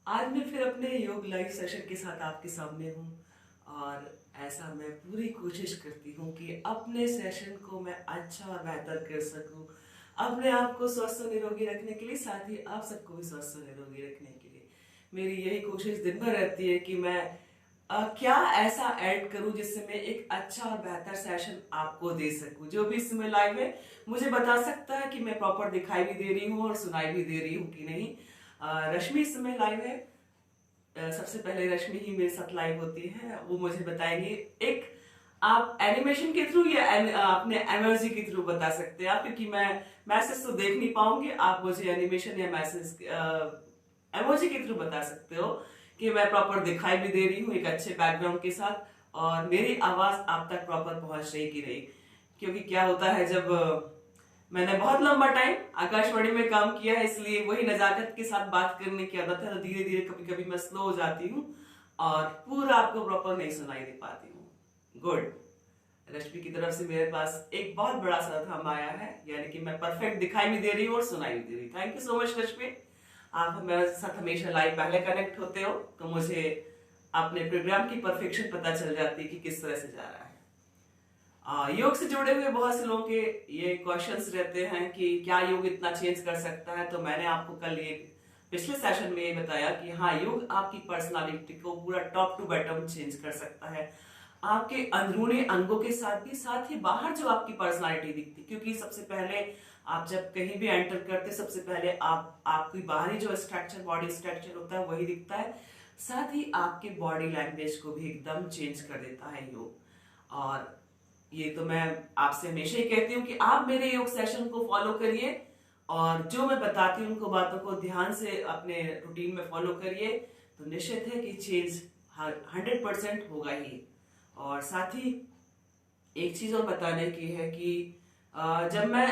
आज मैं फिर अपने योग लाइव सेशन के साथ आपके सामने हूँ और ऐसा मैं पूरी कोशिश करती हूँ कि अपने सेशन को मैं अच्छा और बेहतर कर सकूँ, अपने आप को स्वस्थ और निरोगी रखने के लिए, साथ ही आप सबको भी स्वस्थ और निरोगी रखने के लिए मेरी यही कोशिश दिन भर रहती है कि मैं क्या ऐसा ऐड करूं जिससे मैं एक अच्छा और बेहतर सेशन आपको दे सकूं। जो भी इस समय लाइव है मुझे बता सकता है कि मैं प्रॉपर दिखाई भी दे रही हूँ और सुनाई भी दे रही हूँ कि नहीं। रश्मि इस समय लाइव है। सबसे पहले रश्मि ही मेरे साथ लाइव होती है, वो मुझे बताएंगे एक आप एनिमेशन के थ्रू या अपने एमओजी के थ्रू बता सकते हैं आप, क्योंकि मैं मैसेज तो देख नहीं पाऊंगी। आप मुझे एनिमेशन या मैसेज एमओजी के थ्रू बता सकते हो कि मैं प्रॉपर दिखाई भी दे रही हूँ एक अच्छे बैकग्राउंड के साथ और मेरी आवाज आप तक प्रॉपर पहुंच रही कि नहीं। क्योंकि क्या होता है, जब मैंने बहुत लंबा टाइम आकाशवाणी में काम किया है, इसलिए वही नजाकत के साथ बात करने की आदत है, तो धीरे धीरे कभी कभी मैं स्लो हो जाती हूँ और पूरा आपको प्रॉपर नहीं सुनाई दे पाती हूँ। गुड। रश्मि की तरफ से मेरे पास एक बहुत बड़ा सा थम आया है, यानी कि मैं परफेक्ट दिखाई भी दे रही हूँ और सुनाई भी दे रही हूँ। थैंक यू सो मच रश्मि। आप मेरे साथ हमेशा लाइव पहले कनेक्ट होते हो तो मुझे अपने प्रोग्राम की परफेक्शन पता चल जाती है कि किस तरह से जा रहा है। योग से जुड़े हुए बहुत से लोगों के ये क्वेश्चंस रहते हैं कि क्या योग इतना चेंज कर सकता है। तो मैंने आपको कल ये पिछले सेशन में ये बताया कि हाँ, योग आपकी पर्सनालिटी को पूरा टॉप टू बॉटम चेंज कर सकता है, आपके अंदरूनी अंगों के साथ भी, साथ ही बाहर जो आपकी पर्सनालिटी दिखती, क्योंकि सबसे पहले आप जब कहीं भी एंटर करते सबसे पहले आपकी बाहरी जो स्ट्रक्चर, बॉडी स्ट्रक्चर होता है वही दिखता है, साथ ही आपके बॉडी लैंग्वेज को भी एकदम चेंज कर देता है योग। और ये तो मैं आपसे हमेशा ही कहती हूँ कि आप मेरे योग सेशन को फॉलो करिए और जो मैं बताती हूँ उनको बातों को ध्यान से अपने रूटीन में फॉलो करिए, तो निश्चित है कि चेंज 100% होगा ही। और साथ ही एक चीज और बताने की है कि जब मैं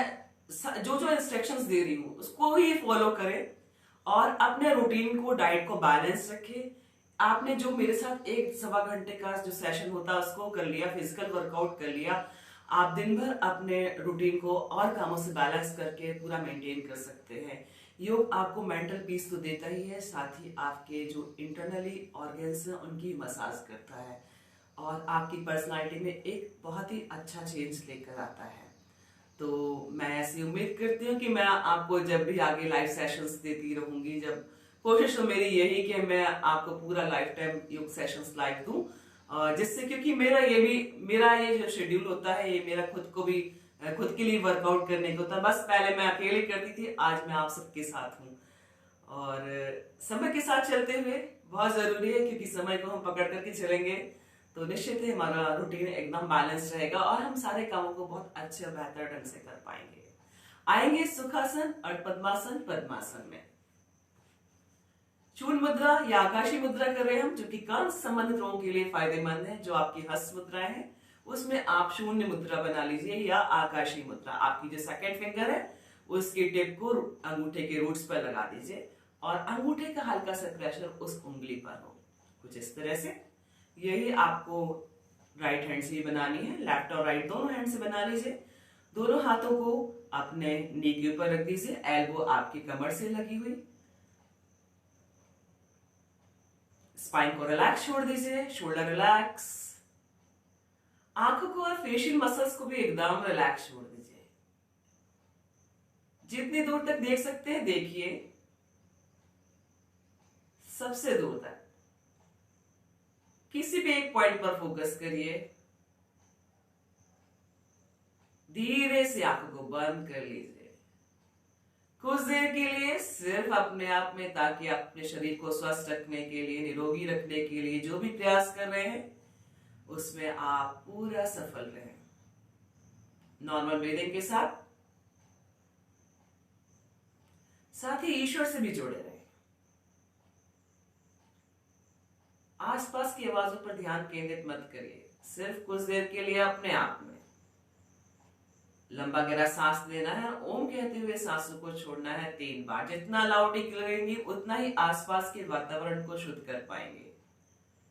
जो जो इंस्ट्रक्शंस दे रही हूँ उसको ही फॉलो करें और अपने रूटीन को, डाइट को बैलेंस रखें। आपने जो मेरे साथ 1 सवा घंटे का जो सेशन होता है उसको कर लिया, फिजिकल वर्कआउट कर लिया, आप दिन भर अपने रूटीन को और कामों से बैलेंस करके पूरा मेंटेन कर सकते हैं। योग आपको मेंटल पीस तो देता ही है, साथ ही आपके जो इंटरनली ऑर्गन्स हैं उनकी मसाज करता है और आपकी पर्सनालिटी में एक बहुत ही अच्छा चेंज लेकर आता है। तो मैं ऐसी उम्मीद करती हूँ कि मैं आपको जब भी आगे लाइव सेशंस देती रहूंगी, जब कोशिश तो मेरी यही कि मैं आपको पूरा लाइफ टाइम योग सेशंस लाइव दूं, जिससे क्योंकि मेरा ये जो शेड्यूल होता है ये मेरा खुद के लिए वर्कआउट करने को होता है। बस पहले मैं अकेले करती थी, आज मैं आप सबके साथ हूँ और समय के साथ चलते हुए बहुत जरूरी है, क्योंकि समय को हम पकड़ करके चलेंगे तो निश्चित ही हमारा रूटीन एकदम बैलेंस रहेगा और हम सारे कामों को बहुत अच्छे और बेहतर ढंग से कर पाएंगे। आएंगे सुखासन और पद्मासन। पद्मासन में चूर्ण मुद्रा या आकाशी मुद्रा कर रहे हैं हम, जो कि कान संबंधित रोगों के लिए फायदेमंद है। जो आपकी हस्त मुद्राएं हैं उसमें आप शून्य मुद्रा बना लीजिए या आकाशी मुद्रा। आपकी जो सेकंड फिंगर है उसकी टिप को अंगूठे के रूट्स पर लगा दीजिए और अंगूठे का हल्का सा प्रेशर उस उंगली पर हो, कुछ इस तरह से। यही आपको राइट हैंड से भी बनानी है, लेफ्ट और राइट दोनों हैंड से बना लीजिए। दोनों हाथों को अपने नी के ऊपर रख दीजिए, एल्बो आपकी कमर से लगी हुई। स्पाइन को रिलैक्स छोड़ दीजिए, शोल्डर रिलैक्स। आंखों को और फेशियल मसल्स को भी एकदम रिलैक्स छोड़ दीजिए। जितनी दूर तक देख सकते हैं देखिए, सबसे दूर तक। किसी भी एक पॉइंट पर फोकस करिए। धीरे से आंखों को बंद कर लीजिए कुछ देर के लिए, सिर्फ अपने आप में, ताकि अपने शरीर को स्वस्थ रखने के लिए, निरोगी रखने के लिए जो भी प्रयास कर रहे हैं उसमें आप पूरा सफल रहें। नॉर्मल ब्रीदिंग के साथ ही ईश्वर से भी जुड़े रहें। आसपास की आवाजों पर ध्यान केंद्रित मत करिए, सिर्फ कुछ देर के लिए अपने आप में लंबा गहरा सांस लेना है। ओम कहते हुए सांसों को छोड़ना है 3 बार। जितना लाउडली करेंगे उतना ही आसपास के वातावरण को शुद्ध कर पाएंगे।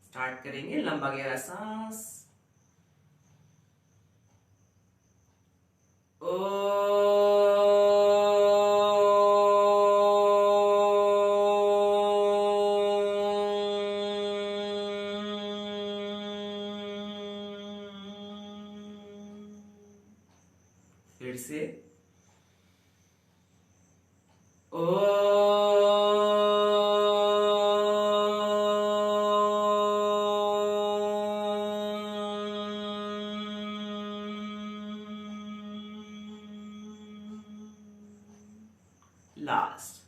स्टार्ट करेंगे। लंबा गहरा सांस। ओ फिर से ओ। लास्ट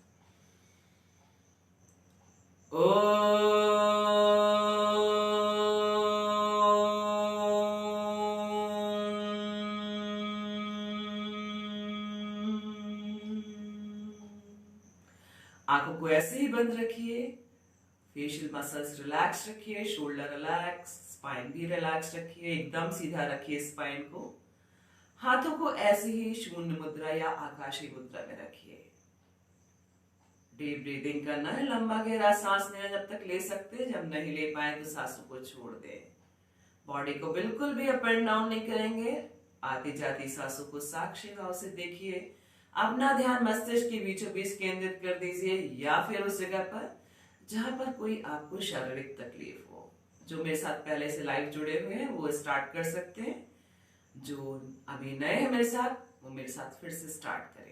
ओ। आंखों को ऐसे ही बंद रखिए, फेशियल मसल्स रिलैक्स रखिए, शोल्डर रिलैक्स, स्पाइन भी रिलैक्स रखिए, एकदम सीधा रखिए स्पाइन को। हाथों को ऐसे ही शून्य मुद्रा या आकाशीय मुद्रा में रखिए। डीप ब्रीदिंग करना है, लंबा गहरा सांस लेना जब तक ले सकते हैं, जब नहीं ले पाए तो सांसों को छोड़ दें। बॉडी को बिल्कुल भी अप एंड डाउन नहीं करेंगे। आती जाती सांसों को साक्षी भाव से देखिए। अपना ध्यान मस्तिष्क के बीचों बीच केंद्रित कर दीजिए, या फिर उस जगह पर जहां पर कोई आपको शारीरिक तकलीफ हो। जो मेरे साथ पहले से लाइव जुड़े हुए हैं वो स्टार्ट कर सकते हैं, जो अभी नए हैं मेरे साथ वो मेरे साथ फिर से स्टार्ट करें।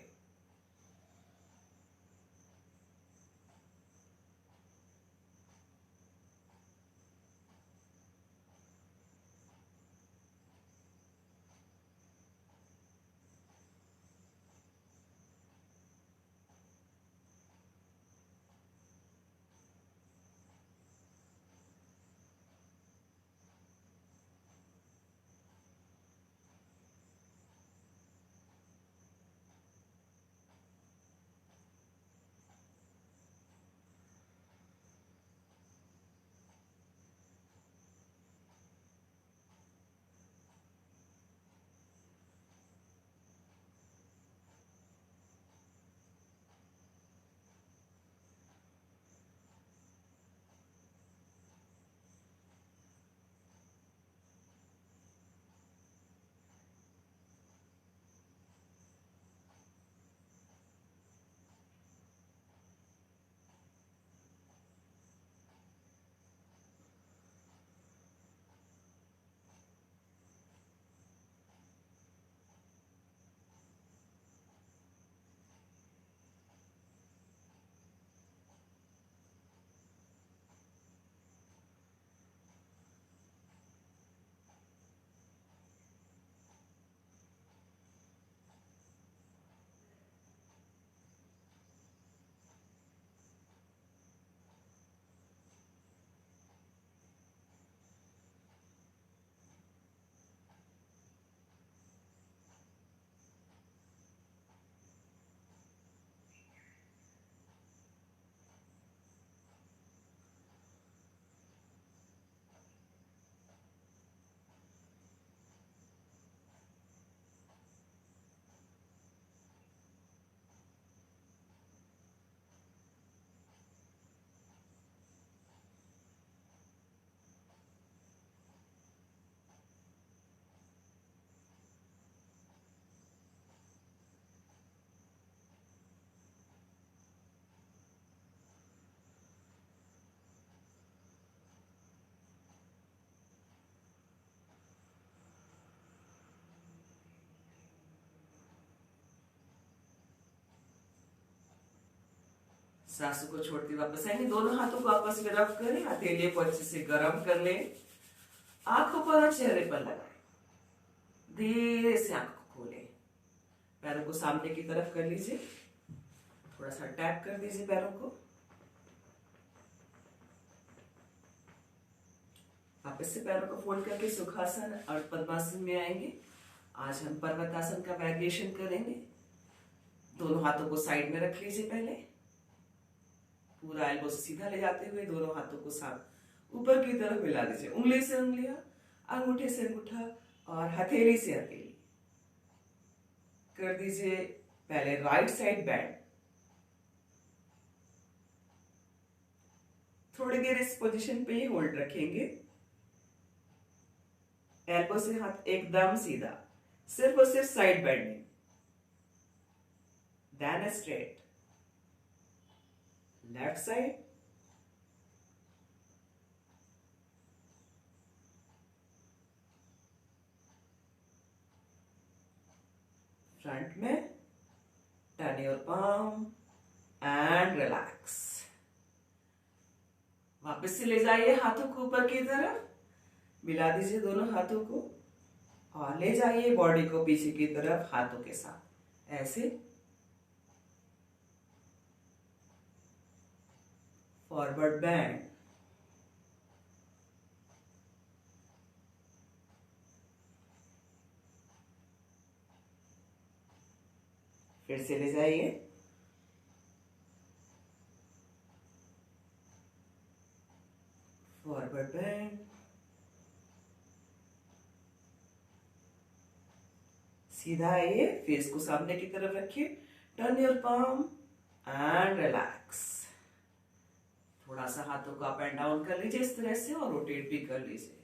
सांसों को छोड़ते वापस आएंगे। दोनों हाथों को आपस में रब करें, हथेलियों को अच्छे से गर्म कर लें, आंखों पर और चेहरे पर लगाएं। धीरे से आंखों को खोलें, पैरों को सामने की तरफ कर लीजिए, थोड़ा सा टैप कर दीजिए पैरों को। वापस से पैरों को फोल्ड करके सुखासन और पद्मासन में आएंगे। आज हम पर्वतासन का वेरिएशन करेंगे। दोनों हाथों को साइड में रख लीजिए, पहले पूरा एल्बो से सीधा ले जाते हुए दोनों हाथों को साथ ऊपर की तरफ मिला दीजिए। उंगली से उंगलियां, अंगूठे से अंगूठा और हथेली से हथेली कर दीजिए। पहले राइट साइड बेंड, थोड़ी देर इस पोजीशन पे ही होल्ड रखेंगे। एल्बो से हाथ एकदम सीधा, सिर्फ और सिर्फ side bending, then straight. Left side, front में, turn your palm and relax. वापस से ले जाइए हाथों को ऊपर की तरफ, मिला दीजिए दोनों हाथों को और ले जाइए बॉडी को पीछे की तरफ हाथों के साथ, ऐसे फॉरवर्ड बैंड। फिर से ले जाइए, फॉरवर्ड बैंड, सीधा आइए, फेस को सामने की तरफ रखिए, turn your palm and relax. थोड़ा सा हाथों को अप एंड डाउन कर लीजिए इस तरह से और रोटेट भी कर लीजिए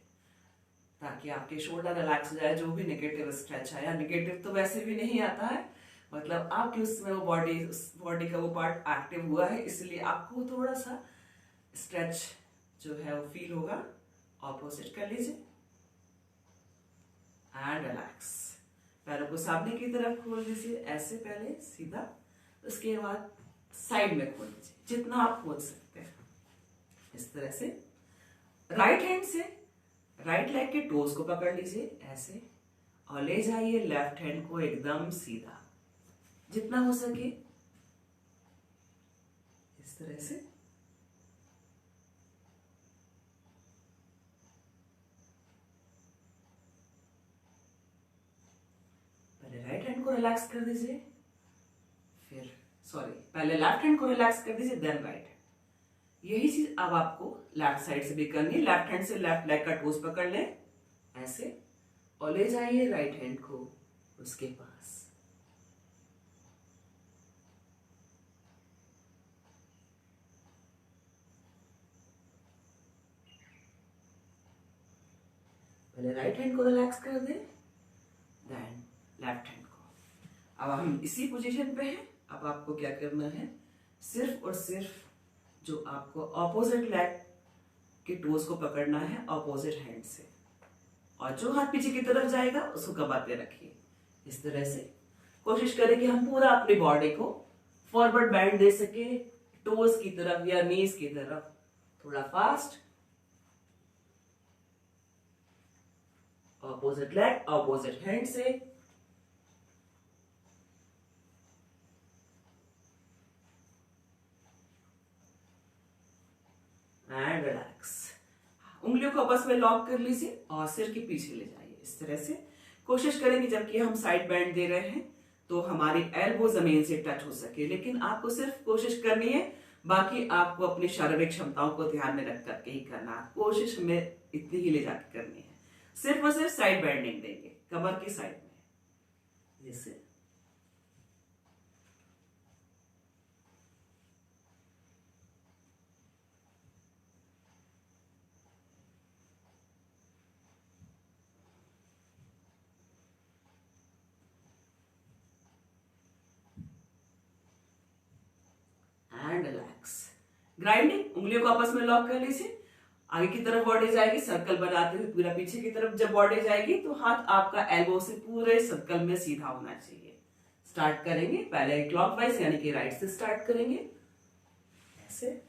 ताकि आपके शोल्डर रिलैक्स हो जाए। जो भी नेगेटिव स्ट्रेच है, या नेगेटिव तो वैसे भी नहीं आता है, मतलब आपके उसमें वो बॉडी का वो पार्ट एक्टिव हुआ है, इसलिए आपको थोड़ा सा स्ट्रेच जो है वो फील होगा। ऑपोजिट कर लीजिए एंड रिलैक्स। पैरों को सामने की तरफ खोल दीजिए, ऐसे पहले सीधा, उसके बाद साइड में खोल दीजिए जितना आप खोल सकते हैं, इस तरह से। राइट हैंड से राइट लेग के टोज को पकड़ लीजिए ऐसे और ले जाइए लेफ्ट हैंड को एकदम सीधा, जितना हो सके इस तरह से। पहले राइट हैंड को रिलैक्स कर दीजिए, पहले लेफ्ट हैंड को रिलैक्स कर दीजिए, देन राइट। यही चीज अब आपको लेफ्ट साइड से भी करनी है। लेफ्ट हैंड से लेफ्ट लेग का टोज पकड़ ले ऐसे और ले जाइए राइट हैंड को उसके पास। पहले राइट हैंड को रिलैक्स कर दे, देन लेफ्ट हैंड को। अब हम इसी पोजीशन पे हैं। अब आपको क्या करना है, सिर्फ और सिर्फ जो आपको ऑपोजिट लेग के टोज को पकड़ना है ऑपोजिट हैंड से, और जो हाथ पीछे की तरफ जाएगा उसको कमर पे रखिए इस तरह से। कोशिश करें कि हम पूरा अपनी बॉडी को फॉरवर्ड बैंड दे सके, टोज की तरफ या नीज की तरफ। थोड़ा fast, opposite leg opposite hand से, एंड रिलैक्स। उंगलियों को आपस में लॉक कर लीजिए और सिर के पीछे ले जाइए इस तरह से। कोशिश करेंगे जबकि हम साइड बैंड दे रहे हैं तो हमारी एल्बो जमीन से टच हो सके, लेकिन आपको सिर्फ कोशिश करनी है। बाकी आपको अपनी शारीरिक क्षमताओं को ध्यान में रख करके ही करना है। कोशिश हमें इतनी ही ले जाकर करनी है, सिर्फ और सिर्फ साइड बैंडिंग देंगे कमर की साइड में जैसे। And relax. ग्राइंडिंग, उंगलियों को आपस में लॉक कर लीजिए, आगे की तरफ बॉडी जाएगी, सर्कल बनाते हुए पूरा पीछे की तरफ जब बॉडी जाएगी तो हाथ आपका एल्बो से पूरे सर्कल में सीधा होना चाहिए। स्टार्ट करेंगे पहले क्लॉकवाइज यानी कि राइट से स्टार्ट करेंगे ऐसे।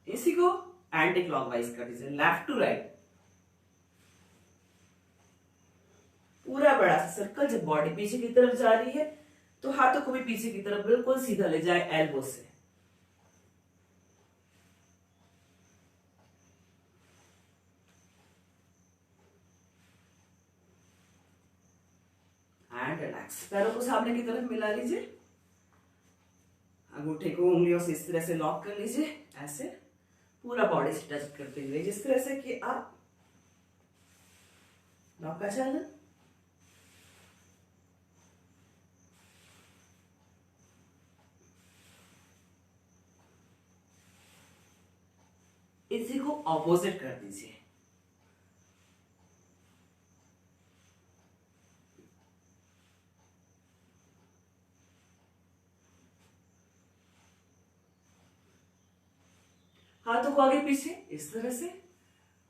इसी को एंटी क्लॉकवाइज कर दीजिए, लेफ्ट टू राइट। पूरा बड़ा सा सर्कल, जब बॉडी पीछे की तरफ जा रही है तो हाथों को भी पीछे की तरफ बिल्कुल सीधा ले जाए एल्बो से। And relax. पैरों को सामने की तरफ मिला लीजिए, अंगूठे को उंगलियों से इस तरह से लॉक कर लीजिए ऐसे, पूरा बॉडी से टच करते हुए, जिस तरह से कि आप नौका चालन। इसी को ऑपोजिट कर दीजिए, को आगे पीछे इस तरह से।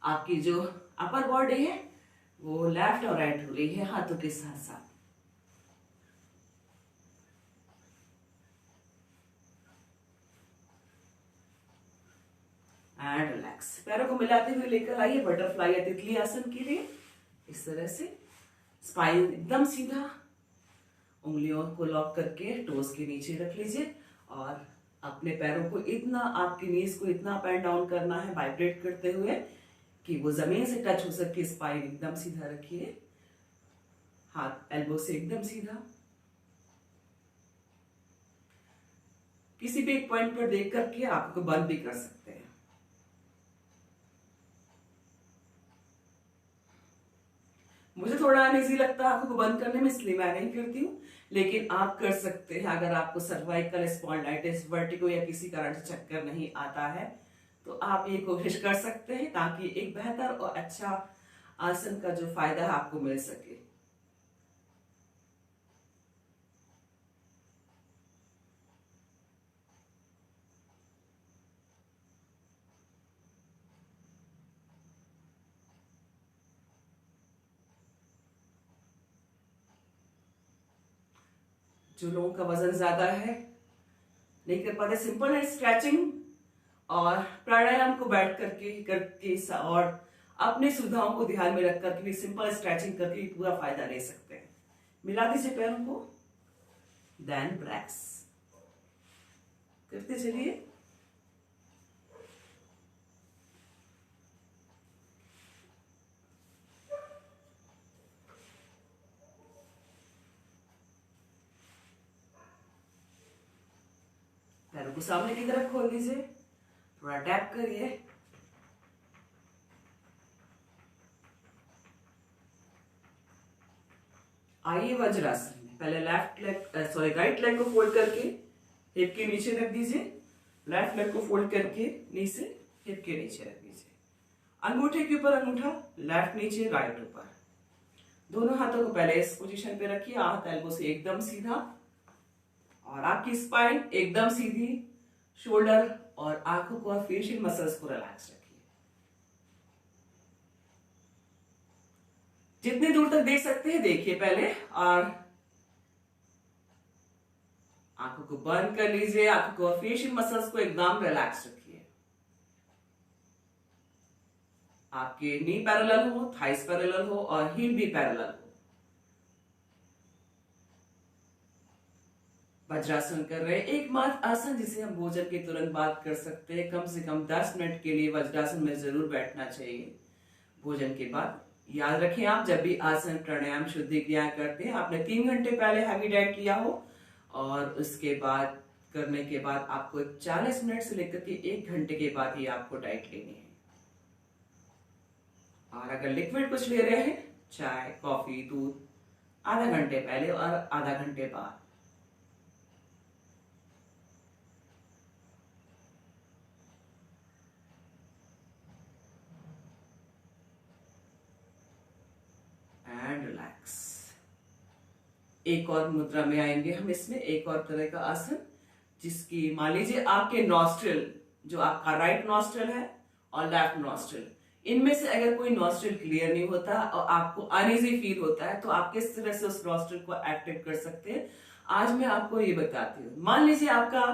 आपकी जो अपर बॉडी है वो लेफ्ट और राइट हो रही है हाथों के साथ साथ। And relax. पैरों को मिलाते हुए लेकर आइए बटरफ्लाई या तितली आसन के लिए इस तरह से। स्पाइन एकदम सीधा, उंगलियों को लॉक करके टोस के नीचे रख लीजिए और अपने पैरों को इतना, आपकी नीज को इतना अप एंड डाउन करना है वाइब्रेट करते हुए कि वो जमीन से टच हो सके। स्पाइन एकदम सीधा रखिए, हाथ एल्बो से एकदम सीधा। किसी भी एक पॉइंट पर देख करके आपको बंद भी कर सकते हैं। मुझे थोड़ा अनईजी लगता है आंखों को बंद करने में, इसलिए मैं नहीं करती हूँ, लेकिन आप कर सकते हैं। अगर आपको सर्वाइकल स्पॉन्डिलाइटिस, वर्टिगो या किसी कारण से चक्कर नहीं आता है तो आप ये कोशिश कर सकते हैं ताकि एक बेहतर और अच्छा आसन का जो फायदा है आपको मिल सके। जो लोगों का वजन ज्यादा है, नहीं कर पाते, सिंपल है स्ट्रेचिंग और प्राणायाम को बैठ करके और अपनी सुविधाओं को ध्यान में रख करके भी सिंपल स्ट्रेचिंग करके भी पूरा फायदा ले सकते हैं। मिला दीजिए पैरों को, देन रिलैक्स करते चलिए। पैरों को सामने की तरफ खोल दीजिए, थोड़ा टैप करिए। आइए वज्रासन में। पहले राइट लेग को फोल्ड करके हिप के नीचे रख दीजिए। लेफ्ट लेग को फोल्ड करके नीचे हिप के नीचे रख दीजिए। अंगूठे के ऊपर अंगूठा, लेफ्ट नीचे राइट ऊपर। दोनों हाथों को पहले इस पोजीशन पे रखिए, हाथ एल्बो से एकदम सीधा और आपकी स्पाइन एकदम सीधी। शोल्डर और आंखों को और फेशियल मसल्स को रिलैक्स रखिए। जितनी दूर तक देख सकते हैं देखिए पहले, और आंखों को बंद कर लीजिए। आंखों को और फेशियल मसल्स को एकदम रिलैक्स रखिए। आपके नी पैरेलल हो, थाइस पैरेलल हो और हील भी पैरेलल हो। वज्रासन कर रहे हैं, एकमात्र आसन जिसे हम भोजन के तुरंत बाद कर सकते हैं। कम से कम 10 मिनट के लिए वज्रासन में जरूर बैठना चाहिए भोजन के बाद। याद रखें, आप जब भी आसन, प्राणायाम, शुद्धि क्रिया करते हैं, आपने 3 घंटे पहले हैवी डाइट लिया हो और उसके बाद करने के बाद आपको 40 मिनट से लेकर के 1 घंटे के बाद ही आपको डाइट लेनी है। और अगर लिक्विड कुछ ले रहे हैं, चाय, कॉफी, दूध, आधा घंटे पहले और आधा घंटे बाद। And relax. एक और मुद्रा में आएंगे हम। इसमें एक और तरह का आसन, जिसकी मान लीजिए आपके नॉस्ट्रिल, जो आपका राइट नॉस्ट्रिल है और लेफ्ट नॉस्ट्रिल, इनमें से अगर कोई नॉस्ट्रिल क्लियर नहीं होता और आपको अनईजी फील होता है तो आप किस तरह से उस नॉस्ट्रिल को एक्टिव कर सकते हैं, आज मैं आपको ये बताती हूँ। मान लीजिए आपका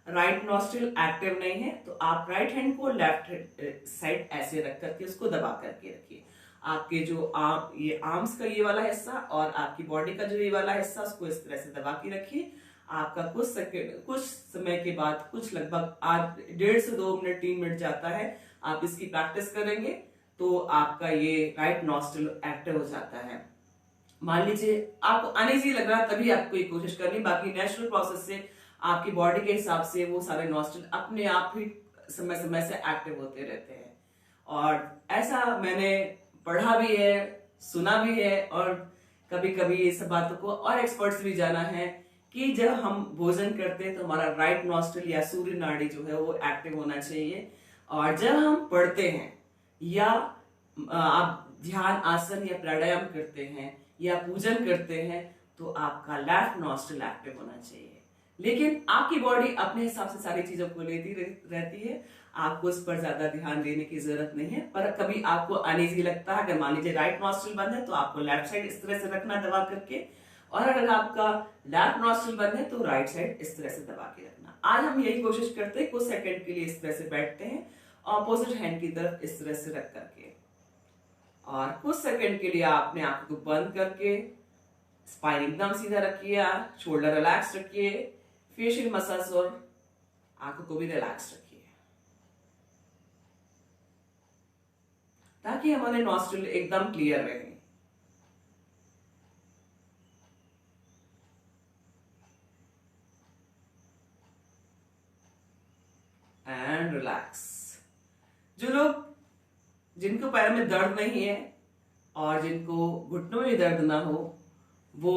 राइट नॉस्ट्रिल एक्टिव नहीं है तो आप राइट हैंड को लेफ्ट साइड ऐसे रख करके उसको दबा करके रखिए। आपके जो ये आर्म्स का ये वाला हिस्सा और आपकी बॉडी का जो ये वाला हिस्सा, उसको इस तरह से दबा के रखिए। आपका कुछ समय के बाद, कुछ लगभग 1.5 से 2 मिनट 3 मिनट जाता है, आप इसकी प्रैक्टिस करेंगे तो आपका ये राइट नॉस्ट्रिल एक्टिव हो जाता है। मान लीजिए आपको अनईजी लग रहा है, तभी आपको ये कोशिश करनी, बाकी नेचुरल प्रोसेस से आपकी बॉडी के हिसाब से वो सारे नॉस्ट्रिल अपने आप ही समय समय से एक्टिव होते रहते हैं। और ऐसा मैंने पढ़ा भी है, सुना भी है, और कभी कभी ये सब बातों को और एक्सपर्ट्स भी जाना है कि जब हम भोजन करते हैं तो हमारा राइट नॉस्ट्रिल या सूर्य नाड़ी जो है वो एक्टिव होना चाहिए। और जब हम पढ़ते हैं या आप ध्यान, आसन या प्राणायाम करते हैं या पूजन करते हैं तो आपका लेफ्ट नॉस्ट्रिल एक्टिव होना चाहिए। लेकिन आपकी बॉडी अपने हिसाब से सारी चीजों को लेती रहती है। आपको इस पर ज्यादा ध्यान देने की जरूरत नहीं है। पर कभी आपको अनईजी लगता है, अगर मान लीजिए राइट नॉस्ट्रिल बंद है तो आपको लेफ्ट साइड इस तरह से रखना दबा करके, और अगर आपका लेफ्ट नॉस्ट्रिल बंद है तो राइट साइड इस तरह से दबा के रखना। आज हम यही कोशिश करते हैं, कुछ सेकंड के लिए इस तरह से बैठते हैं ऑपोजिट हैंड की तरफ इस तरह से रख करके, और कुछ सेकंड के लिए आपने आंखों को बंद करके स्पाइन एकदम सीधा रखिए, शोल्डर रिलैक्स रखिए, फेशियल मसल्स और आंखों को भी रिलैक्स रखिए, ताकि हमारे नॉस्ट्रिल एकदम क्लियर रहे। And relax. जो लोग जिनको पैर में दर्द नहीं है और जिनको घुटनों में दर्द ना हो वो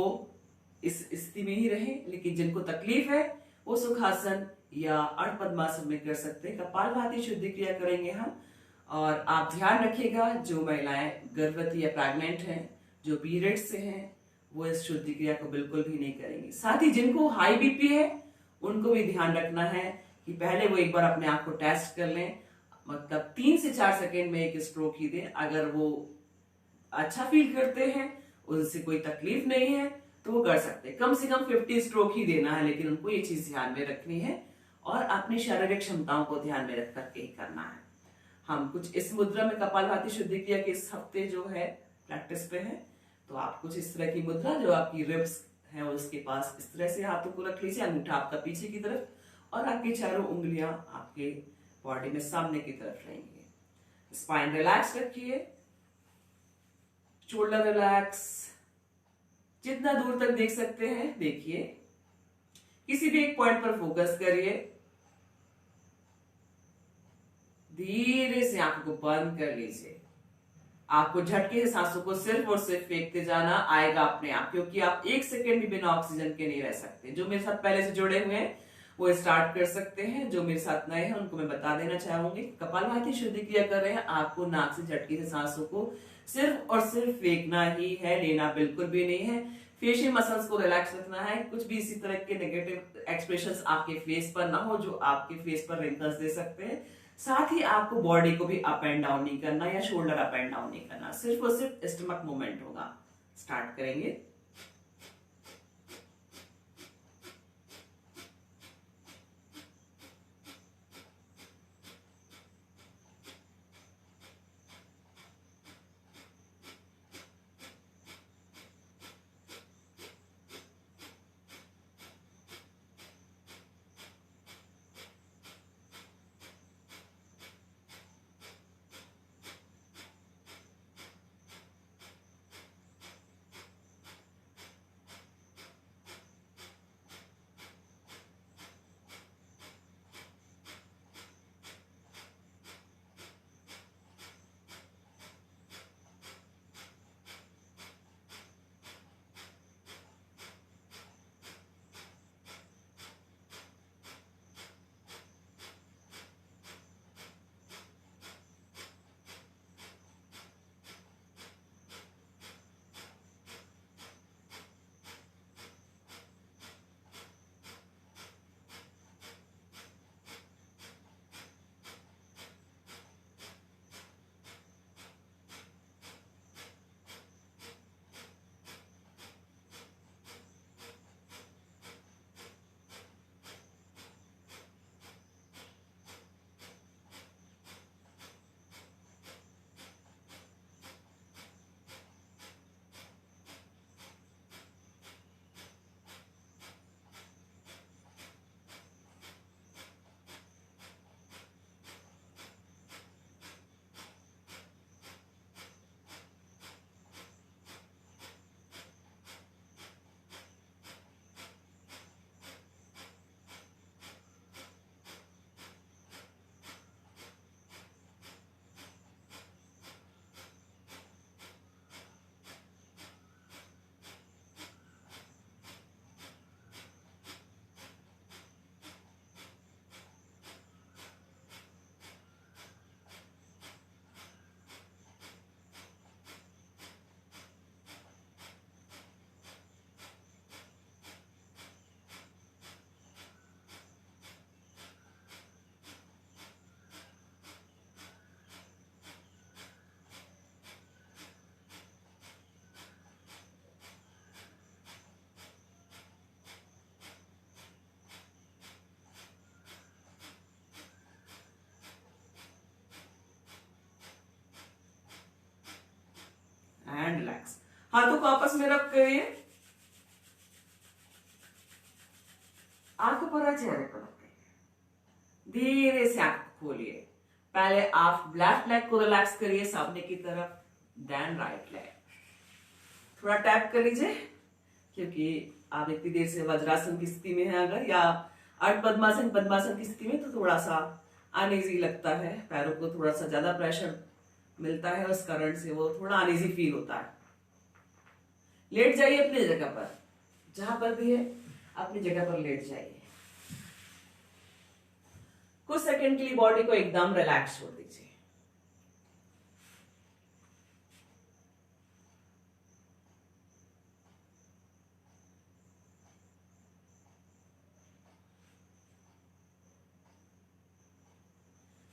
इस स्थिति में ही रहे, लेकिन जिनको तकलीफ है वो सुखासन या अर्ध पद्मासन में कर सकते हैं। कपालभाति शुद्धि क्रिया करेंगे हम। और आप ध्यान रखिएगा, जो महिलाएं गर्भवती या प्रेग्नेंट हैं, जो पीरियड से हैं, वो इस शुद्धि क्रिया को बिल्कुल भी नहीं करेंगे। साथ ही जिनको हाई बीपी है उनको भी ध्यान रखना है कि पहले वो एक बार अपने आप को टेस्ट कर लें, मतलब 3 से 4 सेकेंड में एक स्ट्रोक ही दें। अगर वो अच्छा फील करते हैं, उनसे कोई तकलीफ नहीं है तो वो कर सकते हैं। कम से कम 50 स्ट्रोक ही देना है, लेकिन उनको ये चीज ध्यान में रखनी है और अपनी शारीरिक क्षमताओं को ध्यान में रख करके ही करना है। हम कुछ इस मुद्रा में कपालभाति शुद्धि क्रिया के इस हफ्ते जो है प्रैक्टिस पे है, तो आप कुछ इस तरह की मुद्रा जो आपकी रिब्स है उसके पास इस तरह से हाथों को रख लीजिए, अंगूठा आपका पीछे की तरफ और आपकी चारों उंगलियां आपके बॉडी में सामने की तरफ रहेंगे। स्पाइन रिलैक्स रखिए, शोल्डर रिलैक्स, जितना दूर तक देख सकते हैं देखिए, किसी भी एक पॉइंट पर फोकस करिए, धीरे से आंखों को बंद कर लीजिए। आपको झटके से सांसों को सिर्फ और सिर्फ फेंकते जाना आएगा अपने आप, क्योंकि आप 1 सेकेंड भी बिना ऑक्सीजन के नहीं रह सकते। जो मेरे साथ पहले से जुड़े हुए हैं वो स्टार्ट कर सकते हैं, जो मेरे साथ नए हैं उनको मैं बता देना चाहूंगी, कपालभाति शुद्धि क्रिया कर रहे हैं, आपको नाक से झटके से सांसों को सिर्फ और सिर्फ फेंकना ही है, लेना बिल्कुल भी नहीं है। फेशियल मसल्स को रिलैक्स रखना है, कुछ भी इसी तरह के नेगेटिव एक्सप्रेशंस आपके फेस पर ना हो जो आपके फेस पर रिंकल्स दे सकते हैं। साथ ही आपको बॉडी को भी अप एंड डाउन नहीं करना या शोल्डर अप एंड डाउन नहीं करना, सिर्फ और सिर्फ स्टमक मूवमेंट होगा। स्टार्ट करेंगे। हाथों को आपस में रख करिए, आंखों पर चेहरे पर रखिए, धीरे से आंख खोलिए। पहले आप लेफ्ट लेग को रिलैक्स करिए सामने की तरफ, देन राइट लेग। थोड़ा टैप कर लीजिए, क्योंकि आप इतनी देर से वज्रासन की स्थिति में है अगर, या अर्ध पद्मासन की स्थिति में, तो थोड़ा सा अनइजी लगता है, पैरों को थोड़ा सा ज्यादा प्रेशर मिलता है, उस कारण से वो थोड़ा अनइजी फील होता है। लेट जाइए अपनी जगह पर, जहां पर भी है अपनी जगह पर लेट जाइए। कुछ सेकंड के लिए बॉडी को एकदम रिलैक्स छोड़ दीजिए।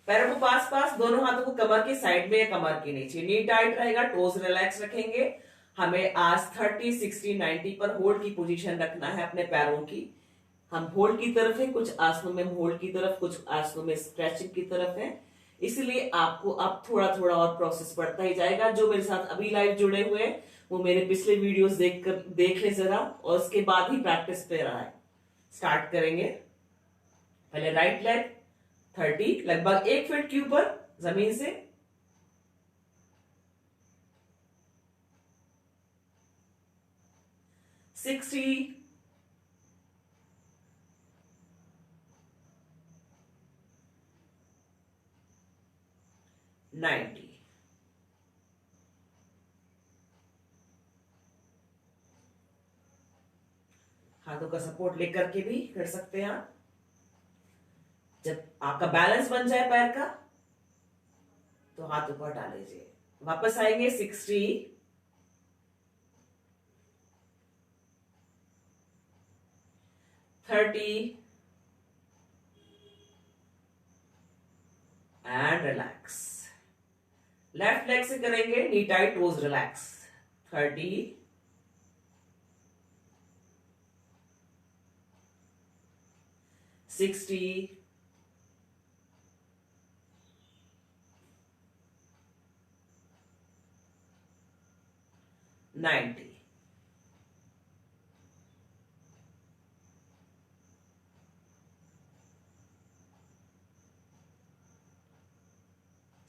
पैरों को पास पास, दोनों हाथों को कमर के साइड में या कमर के नीचे, नी टाइट रहेगा, टोज रिलैक्स रखेंगे। हमें आज 30, 60, 90 पर होल्ड की पोजीशन रखना है अपने पैरों की। हम होल्ड की तरफ है, कुछ आसनों में होल्ड की तरफ, कुछ आसनों में स्ट्रेचिंग की तरफ है, इसलिए आपको अब थोड़ा थोड़ा और प्रोसेस बढ़ता ही जाएगा। जो मेरे साथ अभी लाइव जुड़े हुए हैं वो मेरे पिछले वीडियोस देख ले जरा, और उसके बाद ही प्रैक्टिस पे रहा है। स्टार्ट करेंगे। पहले राइट लेग 30, लगभग 1 फीट के ऊपर जमीन से, 60, 90, हाथों का सपोर्ट लेकर के भी कर सकते हैं आप। जब आपका बैलेंस बन जाए पैर का, तो हाथ ऊपर डाल लीजिए। वापस आएंगे 60, 30 एंड रिलैक्स। लेफ्ट लेग से करेंगे, knee tight, toes relax. 30, 60, 90,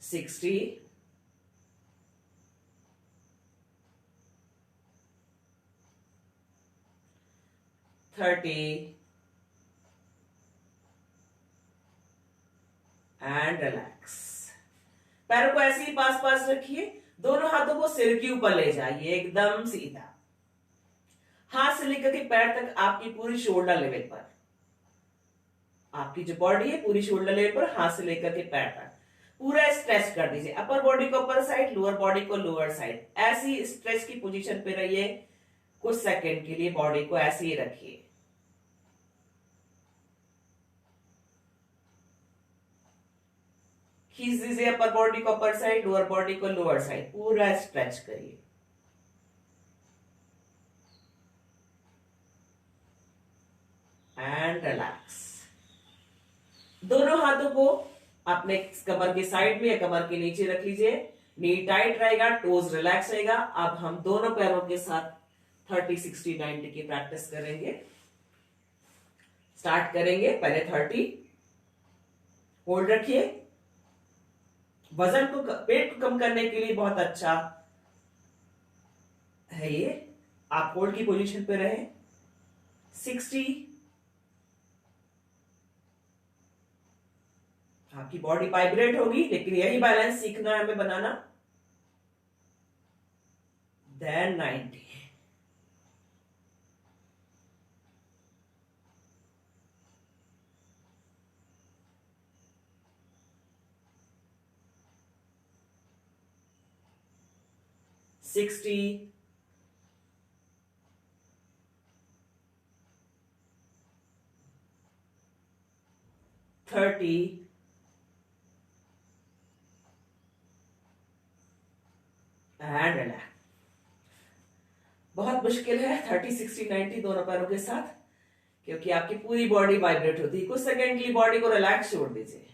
60, 30 and relax. पैरों को ऐसे ही पास पास रखिए, दोनों हाथों को सिर के ऊपर ले जाइए, एकदम सीधा। हाथ से लेकर के पैर तक आपकी पूरी शोल्डर लेवल पर, आपकी जो बॉडी है पूरी शोल्डर लेवल पर, हाथ से लेकर के पैर तक पूरा स्ट्रेच कर दीजिए। अपर बॉडी को अपर साइड, लोअर बॉडी को लोअर साइड, ऐसी स्ट्रेच की पोजीशन पे रहिए। कुछ सेकंड के लिए बॉडी को ऐसे ही रखिए। खींच दीजिए अपर बॉडी को अपर साइड, लोअर बॉडी को लोअर साइड, पूरा स्ट्रेच करिए। And relax. दोनों हाथों को अपने कमर के साइड में या कमर के नीचे रख लीजिए, नी टाइट रहेगा, टोज रिलैक्स रहेगा। अब हम दोनों पैरों के साथ 30, 60, 90 की प्रैक्टिस करेंगे। स्टार्ट करेंगे। पहले 30, होल्ड रखिए। वजन को, पेट को कम करने के लिए बहुत अच्छा है ये, आप होल्ड की पोजीशन पे रहें। 60, आपकी बॉडी वाइब्रेट होगी, लेकिन यही बैलेंस सीखना है हमें बनाना। Then 90, 60, 30 and relax. बहुत मुश्किल है 30, 60, 90 दोनों पैरों के साथ, क्योंकि आपकी पूरी बॉडी वाइब्रेट होती है। कुछ सेकंड के लिए बॉडी को रिलैक्स छोड़ दीजिए।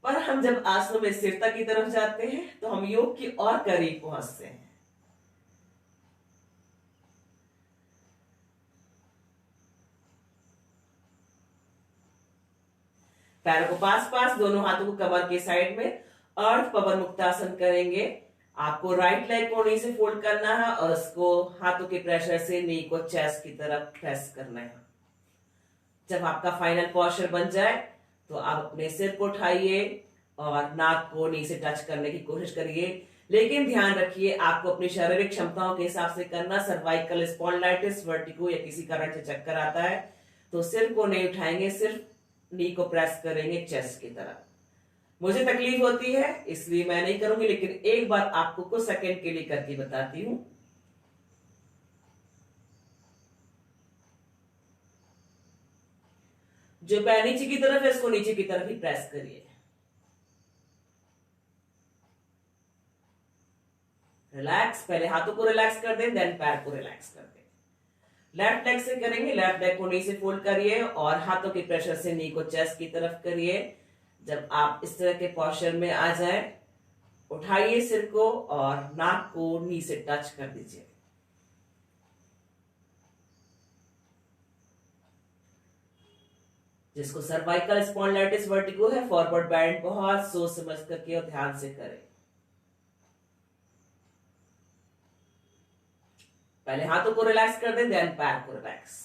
पर हम जब आसनों में स्थिरता की तरफ जाते हैं तो हम योग की और करीब पहुंचते हैं। पैरों को पास पास, दोनों हाथों को कमर के साइड में अर्ध पवन मुक्तासन करेंगे। आपको राइट लेग को नी से फोल्ड करना है और उसको हाथों के प्रेशर से नी को चेस्ट की तरफ प्रेस करना है। जब आपका फाइनल पोस्चर बन जाए तो आप अपने सिर को उठाइए और नाक को नी से टच करने की कोशिश करिए, लेकिन ध्यान रखिए आपको अपनी शारीरिक क्षमताओं के हिसाब से करना। सर्वाइकल स्पॉन्डिलाइटिस, वर्टिगो या किसी कारण से चक्कर आता है तो सिर को नहीं उठाएंगे, सिर्फ नी को प्रेस करेंगे चेस्ट की तरफ। मुझे तकलीफ होती है इसलिए मैं नहीं करूंगी, लेकिन एक बार आपको कुछ सेकंड के लिए करके बताती हूं। जो पैर नीचे की तरफ है इसको नीचे की तरफ ही प्रेस करिए। रिलैक्स, पहले हाथों को रिलैक्स कर दें, देन पैर को रिलैक्स कर दें। लेफ्ट लेग से करेंगे, लेफ्ट लेग को नी से फोल्ड करिए और हाथों के प्रेशर से नी को चेस्ट की तरफ करिए। जब आप इस तरह के पोस्चर में आ जाए, उठाइए सिर को और नाक को नी से टच कर दीजिए। जिसको सर्वाइकल स्पॉन्डिलाइटिस, वर्टिगो है, फॉरवर्ड बेंड बहुत सोच समझ करके और ध्यान से करें। पहले हाथों को रिलैक्स कर दें, देन पैर को रिलैक्स।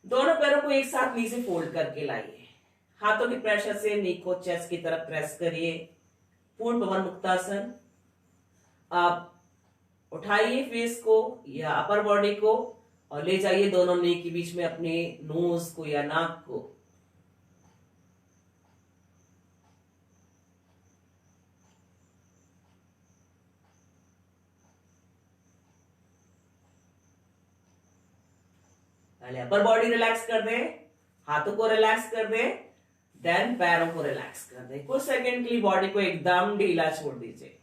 दोनों पैरों को एक साथ नी से फोल्ड करके लाइए। हाथों के प्रेशर से नी को चेस्ट की तरफ प्रेस करिए। पूर्ण पवन मुक्तासन। आप उठाइए फेस को या अपर बॉडी को और ले जाइए दोनों नी के बीच में अपने नोज को या नाक को। पहले अपर बॉडी रिलैक्स कर दें, हाथों को रिलैक्स कर दें, देन पैरों को रिलैक्स कर दें। कुछ सेकंड के लिए बॉडी को एकदम ढीला छोड़ दीजिए।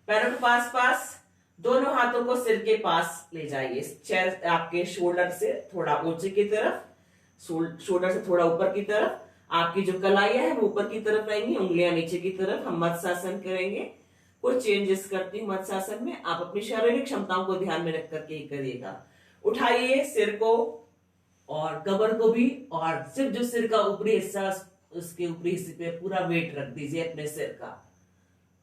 पैरों के पास पास, दोनों हाथों को सिर के पास ले जाइए। चेस्ट आपके शोल्डर से थोड़ा ऊंचे की तरफ, शोल्डर से थोड़ा ऊपर की तरफ। आपकी जो कलाइयां हैं वो ऊपर की तरफ रहेंगी, उंगलियां नीचे की तरफ। हम मत्स्यासन करेंगे। कुछ चेंजेस करती हूँ मत्स्यासन में, आप अपनी शारीरिक क्षमताओं को ध्यान में रख करके ही करिएगा। उठाइए सिर को और कमर को भी, और सिर्फ जो सिर का ऊपरी हिस्सा, उसके ऊपरी हिस्से पे पूरा वेट रख दीजिए अपने सिर का।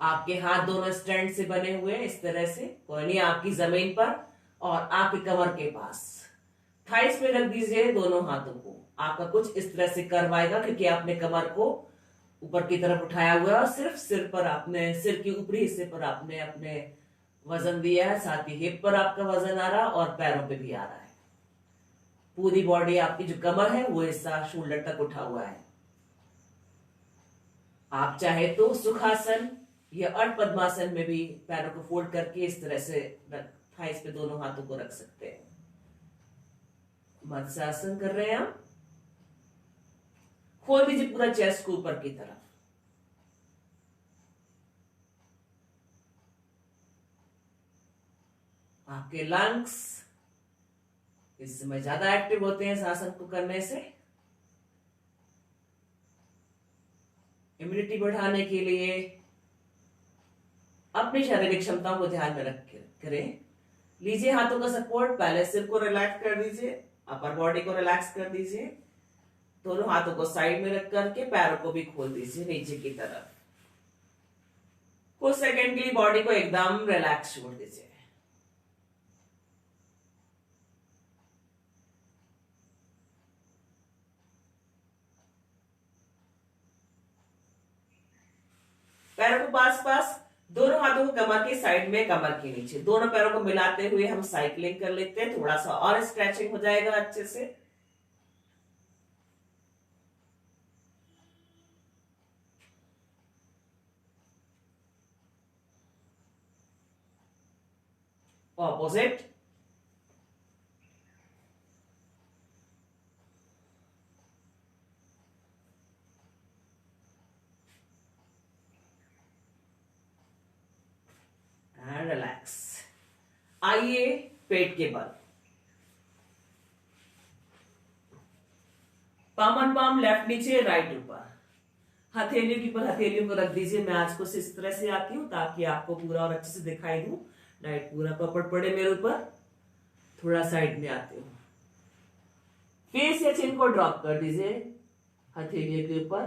आपके हाथ दोनों स्टैंड से बने हुए हैं, इस तरह से कोई नहीं, आपकी जमीन पर और आपके कमर के पास। थाइस पे रख दीजिए दोनों हाथों को। आपका कुछ इस तरह से कर्व आएगा क्योंकि आपने कमर को ऊपर की तरफ उठाया हुआ है और सिर्फ सिर पर, आपने सिर के ऊपरी हिस्से पर आपने अपने वजन दिया है। साथ ही हिप पर आपका वजन आ रहा और पैरों पे भी आ रहा है। पूरी बॉडी, आपकी जो कमर है वो हिस्सा शोल्डर तक उठा हुआ है। आप चाहे तो सुखासन या अर्ध पद्मासन में भी पैरों को फोल्ड करके इस तरह से थाइस पे दोनों हाथों को रख सकते हैं। मत्स्यासन कर रहे हैं हम। खोल दीजिए पूरा चेस्ट को ऊपर की तरफ। आपके लंग्स इस समय ज्यादा एक्टिव होते हैं इस आसन को करने से। इम्यूनिटी बढ़ाने के लिए अपनी शारीरिक क्षमताओं को ध्यान में रख करें। लीजिए हाथों का सपोर्ट, पहले सिर को रिलैक्स कर दीजिए, अपर बॉडी को रिलैक्स कर दीजिए। दोनों हाथों को साइड में रख करके पैरों को भी खोल दीजिए नीचे की तरफ। कुछ सेकंड के लिए बॉडी को एकदम रिलैक्स छोड़ दीजिए। पैरों को पास पास, दोनों हाथों को कमर के साइड में, कमर के नीचे। दोनों पैरों को मिलाते हुए हम साइकिलिंग कर लेते हैं। थोड़ा सा और स्ट्रेचिंग हो जाएगा अच्छे से। ऑपोजिट। रिलैक्स। आइए पेट के बल। पाम ऑन पाम, लेफ्ट नीचे राइट ऊपर। हथेलियों के ऊपर हथेलियों को रख दीजिए। मैं आज कुछ इस तरह से आती हूं ताकि आपको पूरा और अच्छे से दिखाई दूं। राइट पूरा प्रॉपर पड़े मेरे ऊपर, थोड़ा साइड में आते हूँ। फेस या चिन को ड्रॉप कर दीजिए हथेलियों के ऊपर।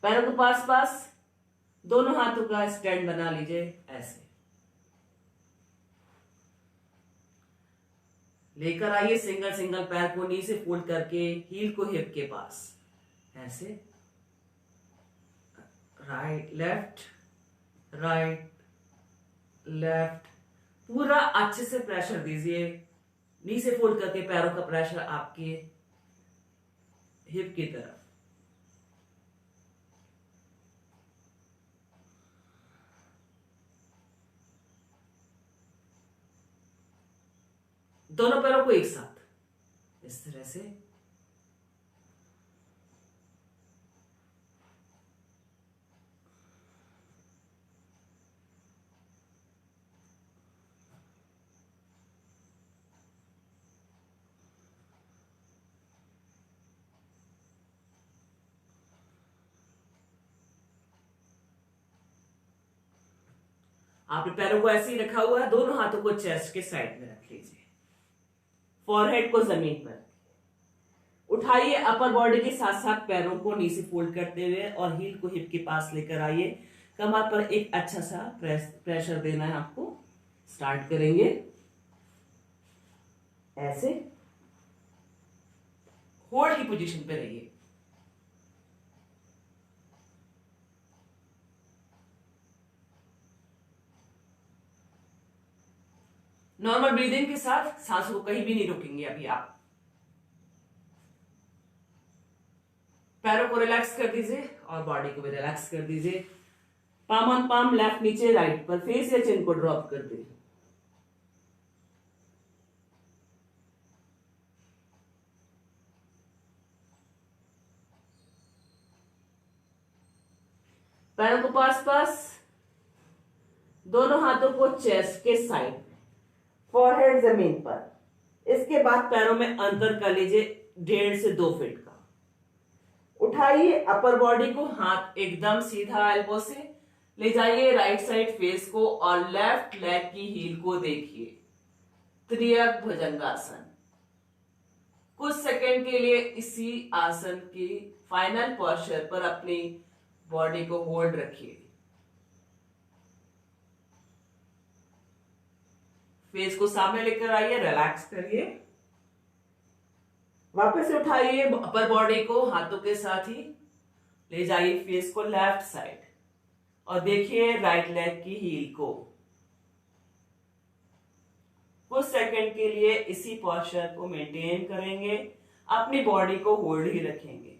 पैरों को पास पास दोनों हाथों का स्टैंड बना लीजिए ऐसे। लेकर आइए सिंगल सिंगल पैर को नी से फोल्ड करके हील को हिप के पास ऐसे। राइट लेफ्ट पूरा अच्छे से प्रेशर दीजिए। नी से फोल्ड करके पैरों का प्रेशर आपके हिप की तरफ। दोनों पैरों को एक साथ इस तरह से। आपने पैरों को ऐसे ही रखा हुआ है, दोनों हाथों को चेस्ट के साइड में रख लीजिए। फॉरहेड को जमीन पर उठाइए, अपर बॉडी के साथ साथ पैरों को नीचे फोल्ड करते हुए और हील को हिप के पास लेकर आइए। कमर पर एक अच्छा सा प्रेशर देना है आपको। स्टार्ट करेंगे ऐसे, होल्ड की पोजीशन पे रहिए। नॉर्मल ब्रीदिंग के साथ सांसों को कहीं भी नहीं रोकेंगे अभी आप। पैरों को रिलैक्स कर दीजिए और बॉडी को भी रिलैक्स कर दीजिए। पाम ऑन पाम, लेफ्ट नीचे राइट पर, फेस या चिन को ड्रॉप कर दीजिए। पैरों को पास पास, दोनों हाथों को चेस्ट के साइड, फॉरहेड जमीन पर। इसके बाद पैरों में अंतर कर लीजिए 1.5 से 2 फीट का। उठाइए अपर बॉडी को, हाथ एकदम सीधा एल्बो से ले जाइए राइट साइड फेस को और लेफ्ट लेग की हील को देखिए। त्रियक भुजंगासन। कुछ सेकंड के लिए इसी आसन की फाइनल पोस्चर पर अपनी बॉडी को होल्ड रखिए। फेस को सामने लेकर आइए, रिलैक्स करिए। वापस से उठाइए अपर बॉडी को, हाथों के साथ ही ले जाइए फेस को लेफ्ट साइड और देखिए राइट लेग की हील को। कुछ सेकंड के लिए इसी पोस्चर को मेंटेन करेंगे, अपनी बॉडी को होल्ड ही रखेंगे।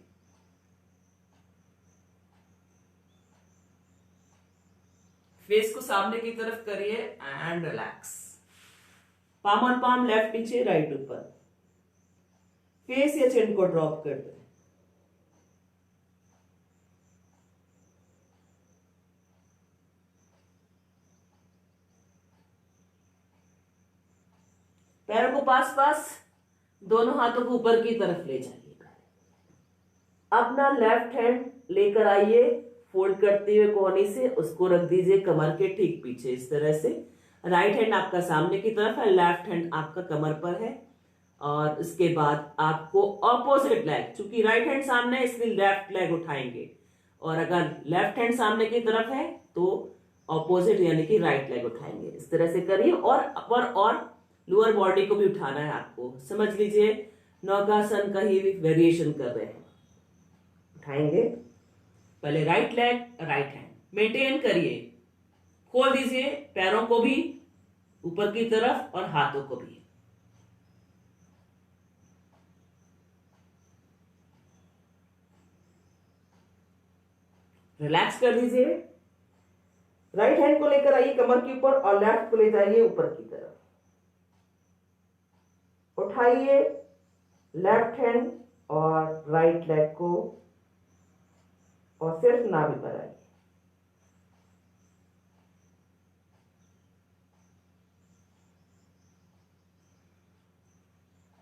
फेस को सामने की तरफ करिए and relax. Palm on palm, left नीचे राइट ऊपर। फेस या चिन को ड्रॉप कर दें। पैरों को पास पास, दोनों हाथों को ऊपर की तरफ ले जाइए। अपना लेफ्ट हैंड लेकर आइए, फोल्ड करते हुए कोहनी से उसको रख दीजिए कमर के ठीक पीछे इस तरह से। राइट हैंड आपका सामने की तरफ है, लेफ्ट हैंड आपका कमर पर है। और इसके बाद आपको ऑपोजिट लेग, चूंकि राइट हैंड सामने है इसलिए लेफ्ट लेग उठाएंगे, और अगर लेफ्ट हैंड सामने की तरफ है तो ऑपोजिट यानी कि राइट लेग उठाएंगे। इस तरह से करिए और अपर और लोअर बॉडी को भी उठाना है आपको। समझ लीजिए नौकासन का ही वेरिएशन कर रहे हैं। उठाएंगे पहले right leg, right hand maintain करिए। खोल दीजिए पैरों को भी ऊपर की तरफ और हाथों को भी। रिलैक्स कर दीजिए। राइट हैंड को लेकर आइए कमर के ऊपर और लेफ्ट को ले जाइए ऊपर की तरफ। उठाइए लेफ्ट हैंड और राइट लेग को और सिर्फ नाभि पर आइए।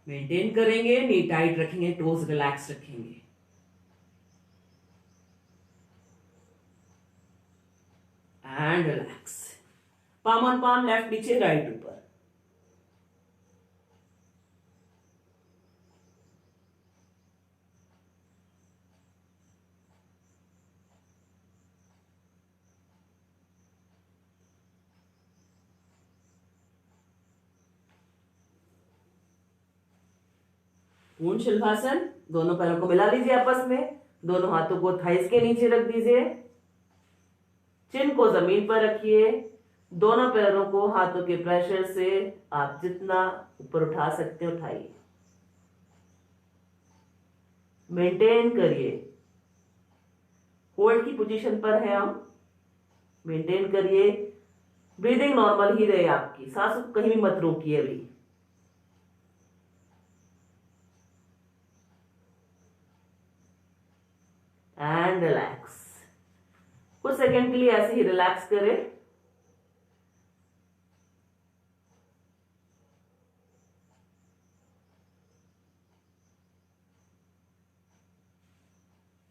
मेंटेन करेंगे, नी टाइट रखेंगे, टोज रिलैक्स रखेंगे। And relax. Palm on palm, left नीचे राइट ऊपर। पूर्ण शिल्पासन। दोनों पैरों को मिला लीजिए आपस में, दोनों हाथों को थाइस के नीचे रख दीजिए, चिन को जमीन पर रखिए, दोनों पैरों को हाथों के प्रेशर से आप जितना ऊपर उठा सकते हो उठाइए, मेंटेन करिए। होल्ड की पोजीशन पर है हम, मेंटेन करिए। ब्रीदिंग नॉर्मल ही रहे आपकी, सांस कहीं भी मत रोकिए अभी। And relax. कुछ सेकंड के लिए ऐसे ही रिलैक्स करें।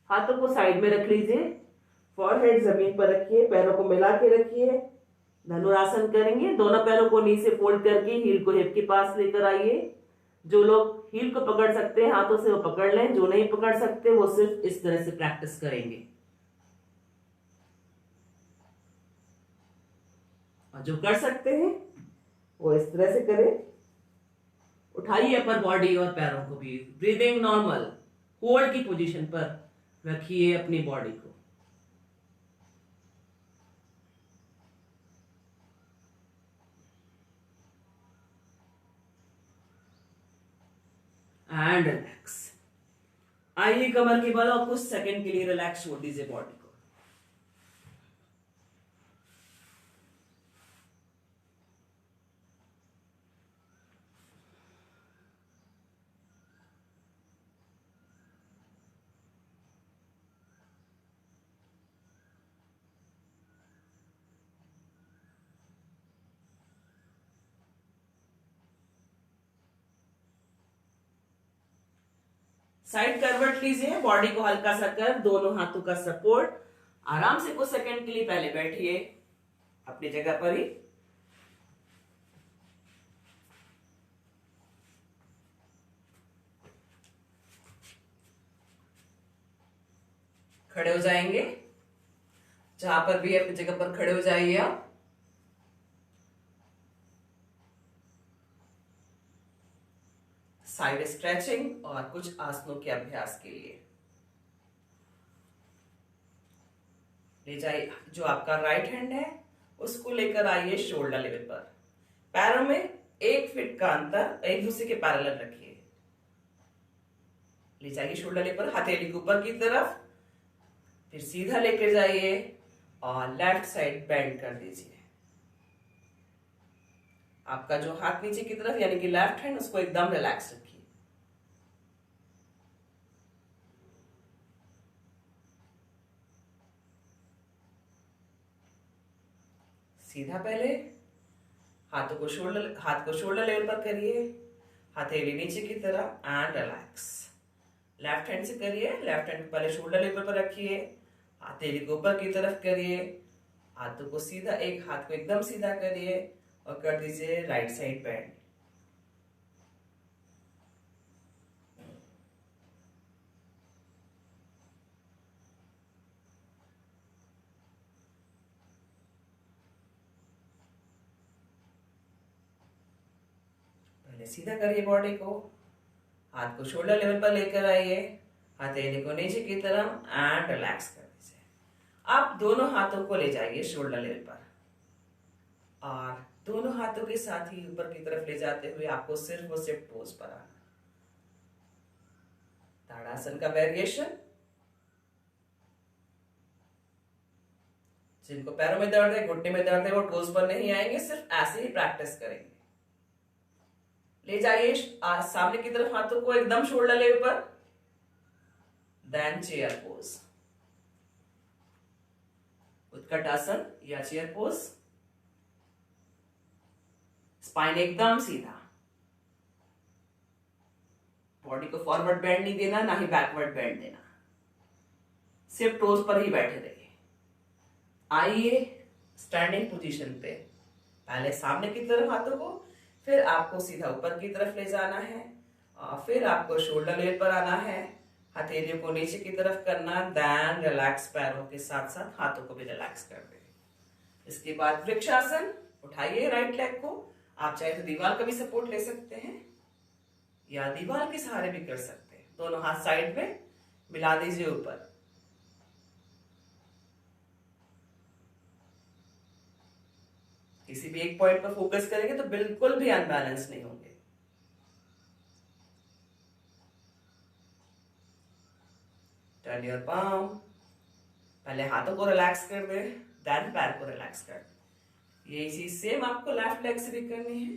हाथों को साइड में रख लीजिए, फॉरहेड जमीन पर रखिए, पैरों को मिला के रखिए, धनुरासन करेंगे। दोनों पैरों को नीचे फोल्ड करके हील को हिप के पास लेकर आइए। जो लोग हील को पकड़ सकते हैं हाथों से वो पकड़ लें, जो नहीं पकड़ सकते वो सिर्फ इस तरह से प्रैक्टिस करेंगे। और जो कर सकते हैं वो इस तरह से करें। उठाइए अपर बॉडी और पैरों को भी, ब्रीदिंग नॉर्मल, होल्ड की पोजीशन पर रखिए अपनी बॉडी को। And relax. आइए कमर के बल और कुछ सेकंड के लिए रिलैक्स छोड़ दीजिए बॉडी को। साइड करवट लीजिए, बॉडी को हल्का सा कर, दोनों हाथों का सपोर्ट। आराम से कुछ सेकंड के लिए पहले बैठिए अपनी जगह पर ही। खड़े हो जाएंगे, जहां पर भी अपनी जगह पर खड़े हो जाइए आप। साइड स्ट्रेचिंग और कुछ आसनों के अभ्यास के लिए ले जाइए। जो आपका राइट हैंड है उसको लेकर आइए शोल्डर लेवल पर। पैरों में 1 फीट का अंतर एक दूसरे के पैरेलल रखिए। ले जाइए शोल्डर लेवल पर, हथेली को ऊपर की तरफ, फिर सीधा लेकर जाइए और लेफ्ट साइड बेंड कर दीजिए। आपका जो हाथ नीचे की तरफ यानी कि लेफ्ट हैंड, उसको एकदम रिलैक्स रखिए। सीधा पहले हाथ को शोल्डर लेवल पर करिए, हथेली नीचे की तरफ एंड रिलैक्स। लेफ्ट हैंड से करिए, लेफ्ट हैंड पहले शोल्डर लेवल पर रखिए, हथेली को ऊपर की तरफ करिए, हाथों को सीधा, एक हाथ को एकदम सीधा करिए और कर दीजिए राइट साइड बेंड। पहले सीधा करिए बॉडी को, हाथ को शोल्डर लेवल पर लेकर आइए, हथेली को नीचे की तरफ एंड रिलैक्स कर दीजिए। आप दोनों हाथों को ले जाइए शोल्डर लेवल पर और दोनों हाथों के साथ ही ऊपर की तरफ ले जाते हुए आपको सिर्फ और सिर्फ पोज पर आना। ताड़ासन का वेरिएशन। जिनको पैरों में दर्द है, घुटने में दर्द है, वो टोज पर नहीं आएंगे, सिर्फ ऐसे ही प्रैक्टिस करेंगे। ले जाइए सामने की तरफ हाथों को एकदम शोल्डर लेवल पर, देन चेयर पोज, उत्कट आसन या चेयर पोज। स्पाइन एकदम सीधा, बॉडी को फॉरवर्ड बेंड नहीं देना, ना ही बैकवर्ड बेंड देना, सिर्फ टोज पर ही बैठे रहिए। आइए स्टैंडिंग पोजीशन पे, पहले सामने की तरफ हाथों को, फिर आपको सीधा ऊपर की तरफ ले जाना है, और फिर आपको शोल्डर लेवल पर आना है, हथेलियों को नीचे की तरफ करना, देन रिलैक्स, पैरों के साथ साथ हाथों को भी रिलैक्स कर दे। इसके बाद वृक्षासन, उठाइए राइट लेग को, आप चाहे तो दीवार का भी सपोर्ट ले सकते हैं या दीवार के सहारे भी कर सकते हैं। दोनों हाथ साइड में मिला दीजिए ऊपर। किसी भी एक पॉइंट पर फोकस करेंगे तो बिल्कुल भी अनबैलेंस नहीं होंगे। टर्न योर पाम, पहले हाथों को रिलैक्स कर दे, देन पैर को रिलैक्स कर दे। यही चीज सेम आपको लेफ्ट लेग से भी करनी है।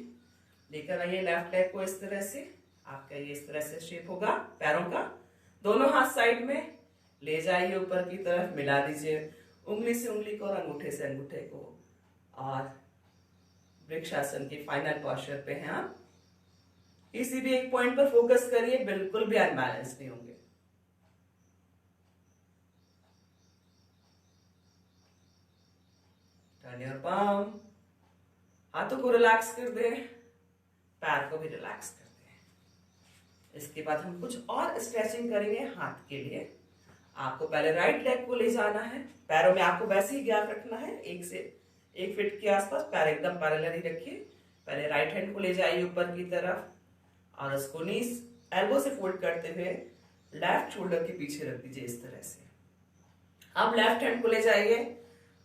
लेकर आइए लेफ्ट लेग को इस तरह से, आपका ये इस तरह से शेप होगा पैरों का। दोनों हाथ साइड में ले जाइए ऊपर की तरफ, मिला दीजिए उंगली से उंगली को और अंगूठे से अंगूठे को, और वृक्षासन की फाइनल पोस्चर पे हैं आप। किसी भी एक पॉइंट पर फोकस करिए, बिल्कुल भी अनबैलेंस नहीं होंगे। टर्न योर पाम, हाथों को रिलैक्स कर दे, पैर को भी रिलैक्स कर दे। इसके बाद हम कुछ और स्ट्रेचिंग करेंगे हाथ के लिए। आपको पहले राइट लेग को ले जाना है, पैरों में आपको वैसे ही गैप रखना है, 1 फीट के आसपास, पैर एकदम पैरेलल ही रखिए। पहले राइट हैंड को ले जाइए ऊपर की तरफ और उसको नीज एल्बो से फोल्ड करते हुए लेफ्ट शोल्डर के पीछे रख दीजिए इस तरह से। अब लेफ्ट हैंड को ले जाइए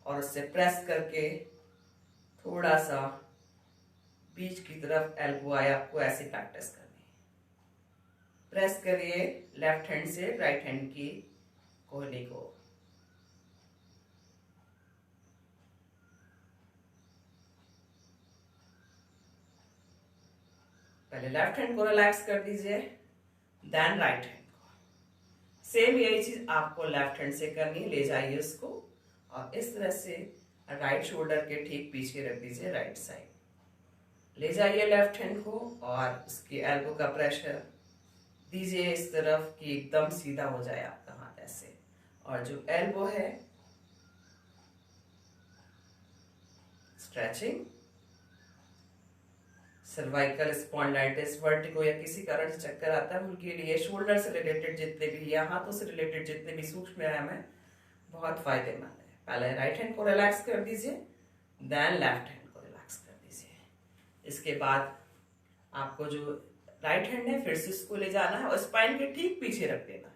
और उससे प्रेस करके थोड़ा सा बीच की तरफ एल्बो आए, आपको ऐसे प्रैक्टिस करनी है। प्रेस करिए लेफ्ट हैंड से राइट हैंड की कोहनी को। पहले लेफ्ट हैंड को रिलैक्स कर दीजिए, देन राइट हैंड को। सेम यही चीज आपको लेफ्ट हैंड से करनी है। ले जाइए उसको और इस तरह से राइट शोल्डर के ठीक पीछे रख दीजिए राइट साइड। ले जाइए लेफ्ट हैंड को और उसकी एल्बो का प्रेशर दीजिए इस तरफ कि एकदम सीधा हो जाए आपका हाथ ऐसे। और जो एल्बो है, स्ट्रेचिंग, सर्वाइकल स्पॉन्डिलाइटिस, वर्टिगो या किसी कारण से चक्कर आता है, उनके लिए शोल्डर से रिलेटेड जितने भी या हाथों से रिलेटेड जितने भी सूक्ष्म व्यायाम है बहुत फायदेमंद है। पहले राइट हैंड को रिलैक्स कर दीजिए, देन लेफ्ट हैंड को रिलैक्स कर दीजिए। इसके बाद आपको जो राइट हैंड है फिर से उसको ले जाना है और स्पाइन के ठीक पीछे रख देना है।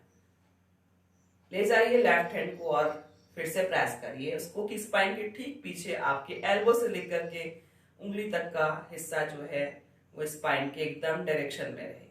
ले जाइए लेफ्ट हैंड को और फिर से प्रेस करिए उसको कि स्पाइन के ठीक पीछे आपके एल्बो से लेकर के उंगली तक का हिस्सा जो है वो स्पाइन के एकदम डायरेक्शन में रहे।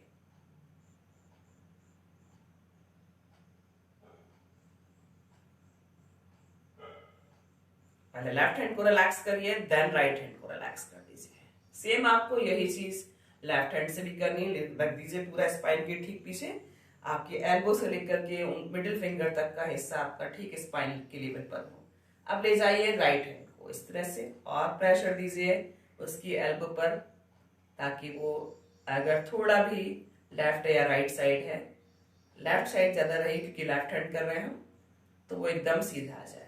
पहले लेफ्ट हैंड को रिलैक्स करिए, देन राइट हैंड को रिलैक्स कर दीजिए। सेम आपको यही चीज लेफ्ट हैंड से भी करनी है। रख दीजिए पूरा स्पाइन के ठीक पीछे, आपके एल्बो से लेकर के मिडिल फिंगर तक का हिस्सा आपका ठीक स्पाइन के लेवल पर हो। अब ले जाइए राइट हैंड को इस तरह से और प्रेशर दीजिए उसकी एल्बो पर, ताकि वो अगर थोड़ा भी लेफ्ट या राइट साइड है, लेफ्ट साइड ज्यादा रही क्योंकि लेफ्ट हैंड कर रहे हैं, तो वो एकदम सीधा आ जाए।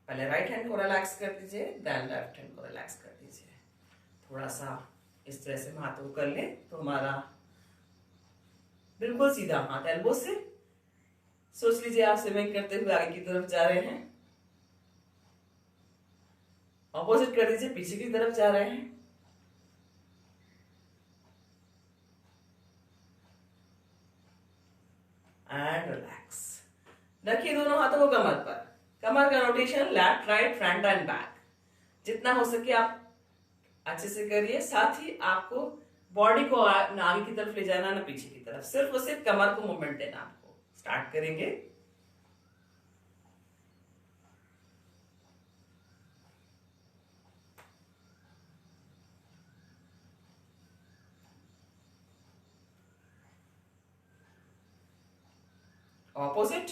पहले राइट हैंड को रिलैक्स कर दीजिए, देन लेफ्ट हैंड को रिलैक्स कर दीजिए। थोड़ा सा इस तरह से हाथों को कर ले तो हमारा बिल्कुल सीधा हाथ एल्बो से। सोच लीजिए आप स्विमिंग करते हुए आगे की तरफ जा रहे हैं, ऑपोजिट कर दीजिए पीछे की तरफ जा रहे हैं। And relax. रखिए दोनों हाथों को कमर पर। कमर का rotation left right front end back, जितना हो सके आप अच्छे से करिए। साथ ही आपको बॉडी को ना आगे की तरफ ले जाना ना पीछे की तरफ, सिर्फ और सिर्फ कमर को मूवमेंट देना। आपको स्टार्ट करेंगे। ऑपोजिट,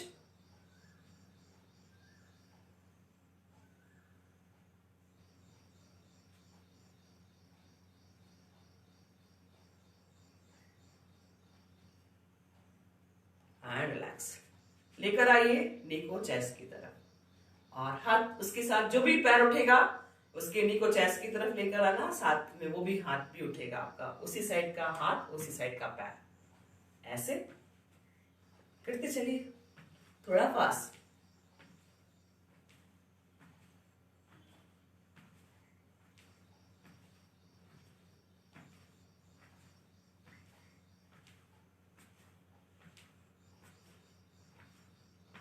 लेकर आइए नी को चेस्ट की तरफ, और हाथ उसके साथ जो भी पैर उठेगा उसके नी को चेस्ट की तरफ लेकर आना, साथ में वो भी हाथ भी उठेगा आपका, उसी साइड का हाथ उसी साइड का पैर, ऐसे करते चलिए थोड़ा फास्ट।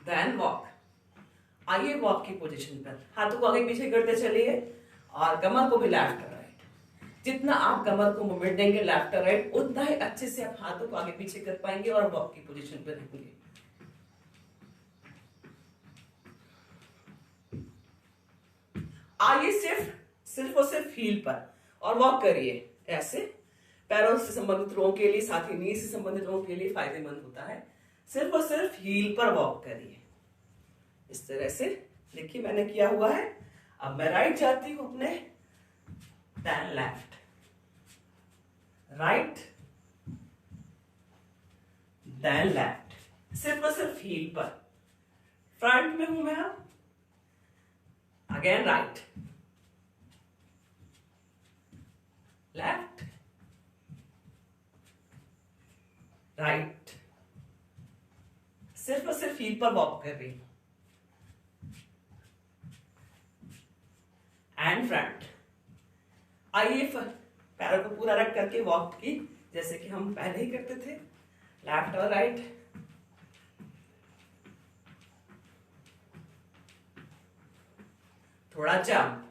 Then walk. आइए वॉक की पोजीशन पर, हाथों को आगे पीछे करते चलिए और कमर को भी लेफ्ट राइट, जितना आप कमर को मूवमेंट देंगे लेफ्ट राइट उतना ही अच्छे से आप हाथों को आगे पीछे कर पाएंगे और वॉक की पोजीशन पर रहेंगे। आइए सिर्फ और सिर्फ हील पर और वॉक करिए ऐसे, पैरों से संबंधित रोगों के लिए, साथ ही नी से संबंधित रोगों के लिए फायदेमंद होता है। सिर्फ और सिर्फ हील पर वॉक करिए इस तरह से। देखिए मैंने किया हुआ है, अब मैं राइट जाती हूं अपने, then left, right then left, सिर्फ और सिर्फ हील पर। फ्रंट में हूं मैं, अब अगेन राइट लेफ्ट राइट, सिर्फ और सिर्फ हील पर वॉक कर रही हूं, एंड फ्रंट। आइए पैरों को पूरा रख करके वॉक की जैसे कि हम पहले ही करते थे, लेफ्ट और राइट, थोड़ा जंप,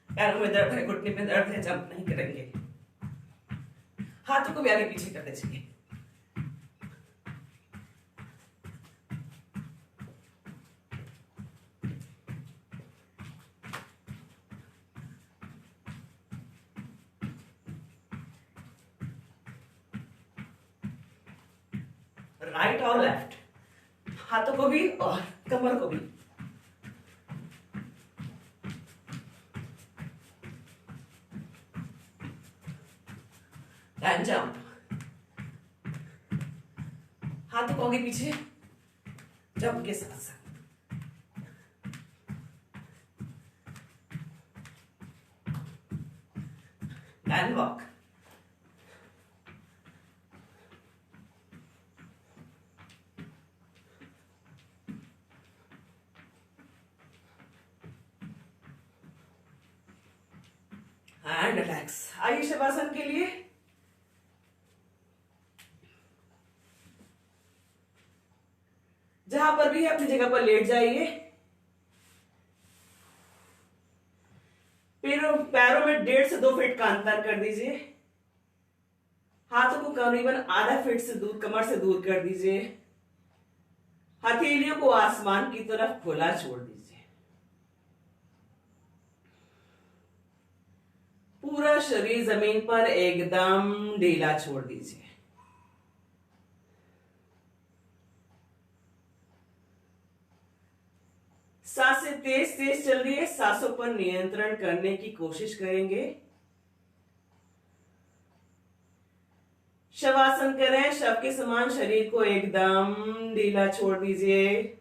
पैरों में दर्द है, घुटने में दर्द है, जंप नहीं करेंगे, हाथों को भी आगे पीछे करते चलिए। राइट और लेफ्ट, हाथों को भी और कमर को भी। देन जंप, हाथों को आगे पीछे जंप के साथ साथ। Then walk, and relax. आइए शवासन के लिए, जहां पर भी है अपनी जगह पर लेट जाइए, पैरों में 1.5 से 2 फीट का अंतर कर दीजिए, हाथों को करीबन आधा फीट से दूर, कमर से दूर कर दीजिए, हथेलियों को आसमान की तरफ खुला छोड़ दीजिए, पूरा शरीर जमीन पर एकदम ढीला छोड़ दीजिए। सांसें तेज तेज चल रही है, सांसों पर नियंत्रण करने की कोशिश करेंगे। शवासन करें, शव के समान शरीर को एकदम ढीला छोड़ दीजिए।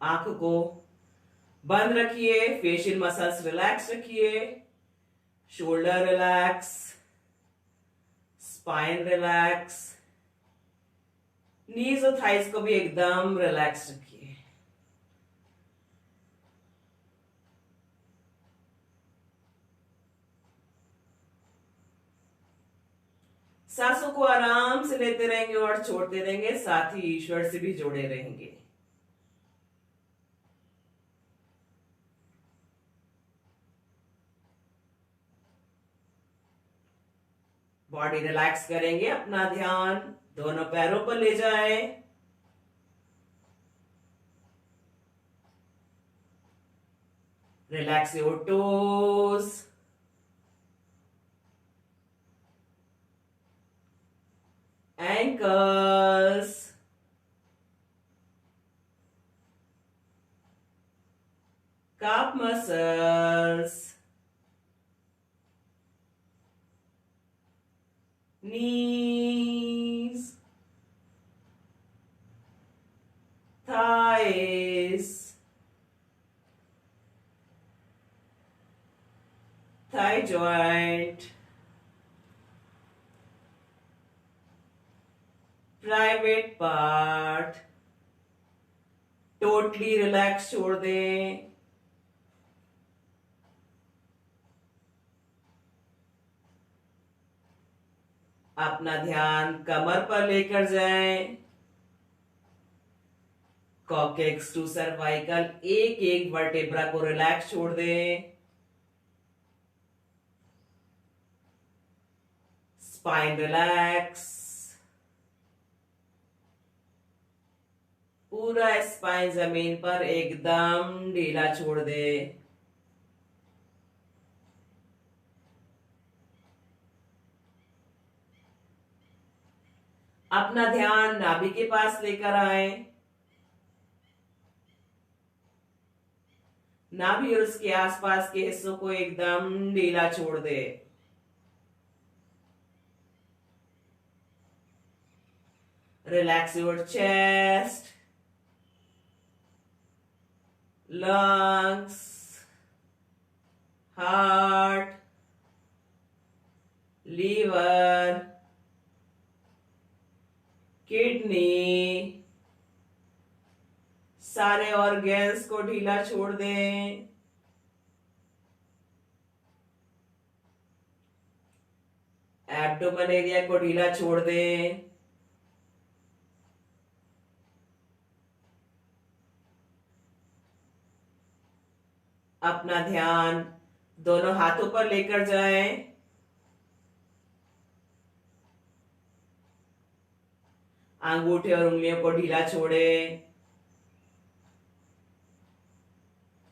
आंखों को बंद रखिए, फेशियल मसल्स रिलैक्स रखिए, शोल्डर रिलैक्स, स्पाइन रिलैक्स, नीज और थाइस को भी एकदम रिलैक्स रखिए। सांसों को आराम से लेते रहेंगे और छोड़ते रहेंगे, साथ ही ईश्वर से भी जुड़े रहेंगे। बॉडी रिलैक्स करेंगे, अपना ध्यान दोनों पैरों पर ले जाएं। Relax your toes, ankles, calf muscles, muscles, knees, thighs, thigh joint, private part, totally relax छोड़ दें। अपना ध्यान कमर पर लेकर जाएं। कॉकेक्स टू सर्वाइकल, एक एक वर्टेब्रा को रिलैक्स छोड़ दें। स्पाइन रिलैक्स, पूरा स्पाइन जमीन पर एकदम ढीला छोड़ दे। अपना ध्यान नाभि के पास लेकर आए। नाभि और उसके आसपास के हिस्सों को एकदम ढीला छोड़ दे। Relax your chest, lungs, heart, liver, kidney, सारे ऑर्गन्स को ढीला छोड़ दें। एब्डोमेन एरिया को ढीला छोड़ दें। अपना ध्यान दोनों हाथों पर लेकर जाएं। अंगूठे और उंगलियों को ढीला छोड़ें।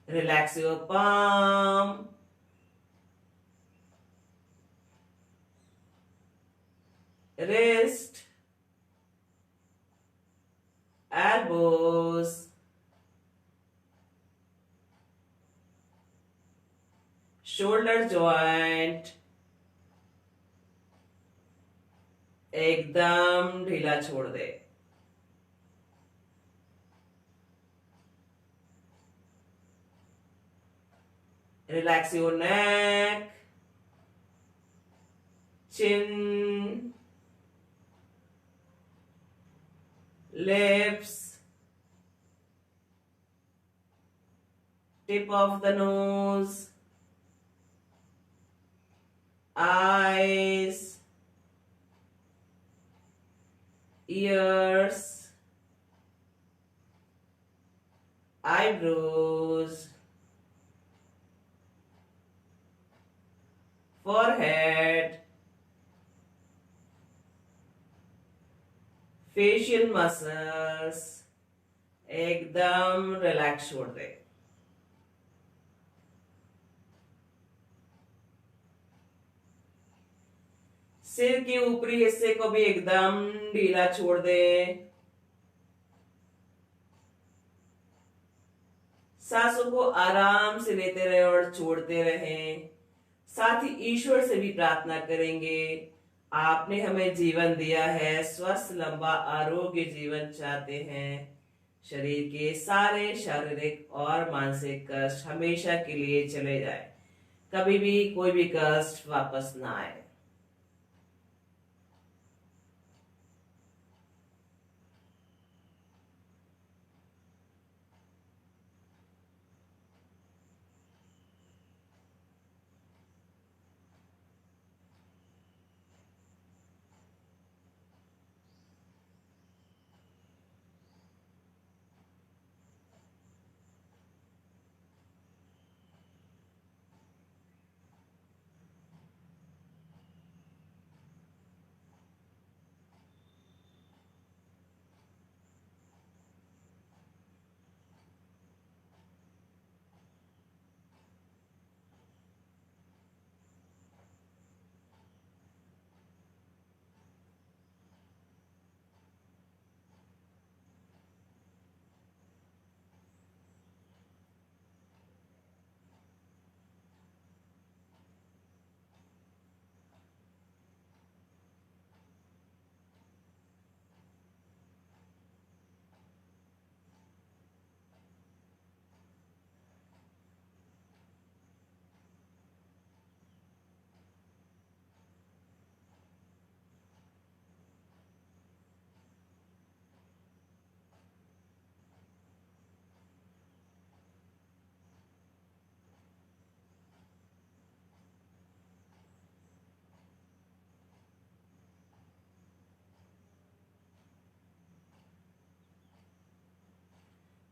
Relax your palm, wrist, elbows, shoulder joint, एकदम ढीला छोड़ दे। Relax your neck, chin, lips, tip of the nose, eyes, ears, eyebrows, forehead, facial muscles, एकदम रिलैक्स छोड़ दे। सिर के ऊपरी हिस्से को भी एकदम ढीला छोड़ दे। सांसों को आराम से लेते रहे और छोड़ते रहें। साथ ही ईश्वर से भी प्रार्थना करेंगे, आपने हमें जीवन दिया है, स्वस्थ लंबा आरोग्य जीवन चाहते हैं। शरीर के सारे शारीरिक और मानसिक कष्ट हमेशा के लिए चले जाए, कभी भी कोई भी कष्ट वापस ना आए।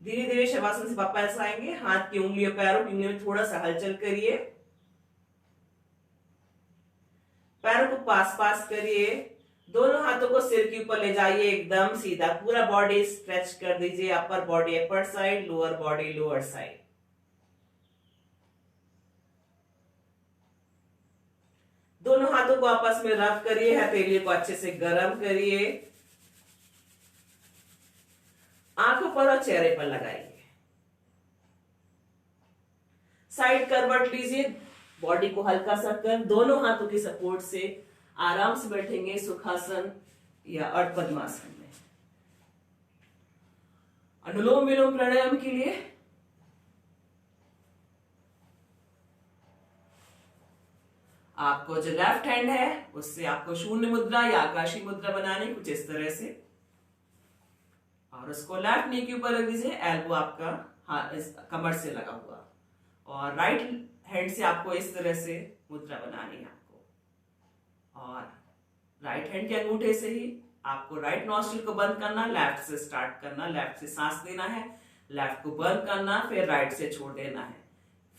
धीरे धीरे शवासन से वापस आएंगे। हाथ की उंगलियों पैरों की उंगलियों में थोड़ा सा हलचल करिए, पैरों को पास पास करिए, दोनों हाथों को सिर के ऊपर ले जाइए, एकदम सीधा पूरा बॉडी स्ट्रेच कर दीजिए। Upper body upper side, lower body lower side. दोनों हाथों को आपस में रब करिए, हथेलियों को अच्छे से गर्म करिए, आंखों पर और चेहरे पर लगाइए। साइड करवट लीजिए, बॉडी को हल्का सा कर, दोनों हाथों की सपोर्ट से आराम से बैठेंगे सुखासन या अर्ध पद्मासन में। अनुलोम विलोम प्राणायाम के लिए आपको जो लेफ्ट हैंड है उससे आपको शून्य मुद्रा या आकाशीय मुद्रा बनानी, कुछ इस तरह से, और उसको लेफ्ट नी के ऊपर रख दीजिए, एल्बो आपका इस कमर से लगा हुआ, और राइट हैंड से आपको इस तरह से मुद्रा बनानी है आपको। और राइट हैंड के अंगूठे से ही आपको राइट नॉस्ट्रिल को बंद करना, लेफ्ट से स्टार्ट करना, लेफ्ट से सांस लेना है, लेफ्ट को बंद करना, फिर राइट से छोड़ देना है,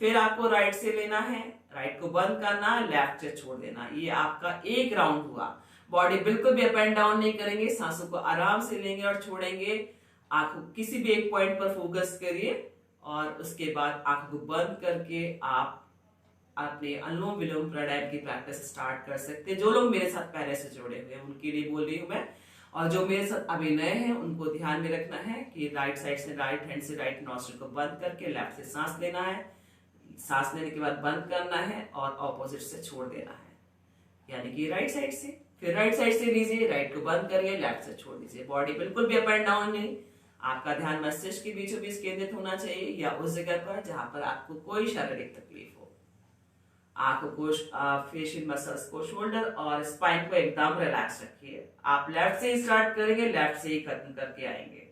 फिर आपको राइट से लेना है, राइट को बंद करना, लेफ्ट से छोड़ देना। ये आपका एक राउंड हुआ। बॉडी बिल्कुल भी अप एंड डाउन नहीं करेंगे, सांसों को आराम से लेंगे और छोड़ेंगे। आंखों किसी भी एक पॉइंट पर फोकस करिए और उसके बाद आंखों को बंद करके आप अपने अनुलोम विलोम प्राणायाम की प्रैक्टिस स्टार्ट कर सकते हैं। जो लोग मेरे साथ पहले से जुड़े हुए हैं उनके लिए बोल रही हूं मैं, और जो मेरे साथ अभी नए हैं उनको ध्यान में रखना है कि राइट साइड से, राइट हैंड से राइट नॉस्ट्रिल को बंद करके लेफ्ट से सांस लेना है, सांस लेने के बाद बंद करना है और ऑपोजिट से छोड़ देना है, यानी कि राइट साइड से, फिर राइट साइड से लीजिए, राइट को बंद करिए, लेफ्ट से छोड़ दीजिए। बॉडी बिल्कुल भी अप एंड डाउन नहीं, आपका ध्यान मस्तिष्क के बीचों बीच केंद्रित होना चाहिए या उस जगह पर जहां पर आपको कोई शारीरिक तकलीफ हो। आंखों को, फेशियल मसल्स को, शोल्डर और स्पाइन को एकदम रिलैक्स रखिए। आप लेफ्ट से ही स्टार्ट करेंगे, लेफ्ट से ही खत्म करके आएंगे।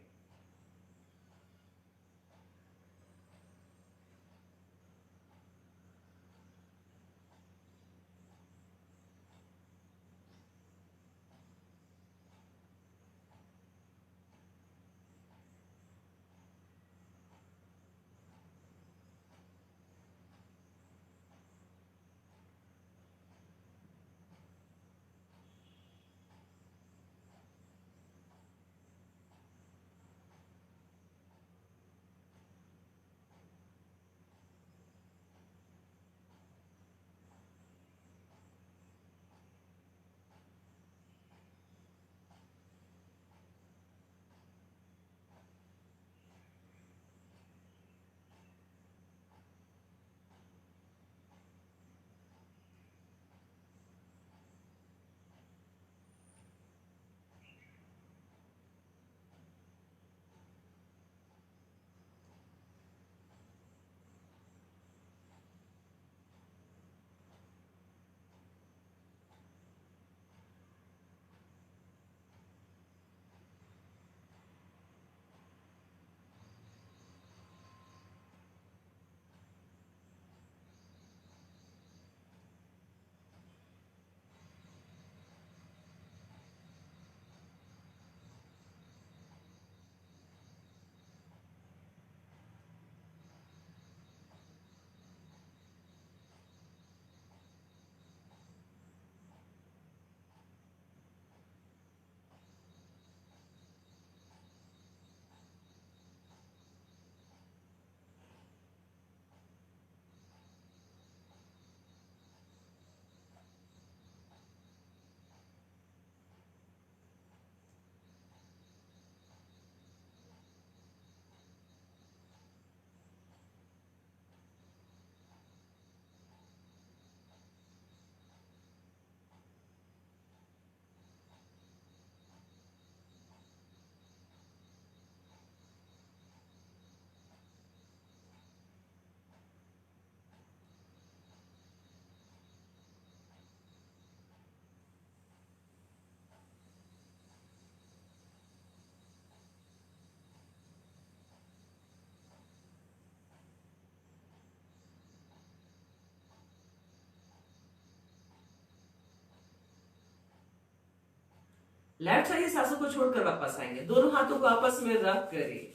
लेफ्ट साइड सांसों को छोड़कर वापस आएंगे, दोनों हाथों को आपस में रब करिए,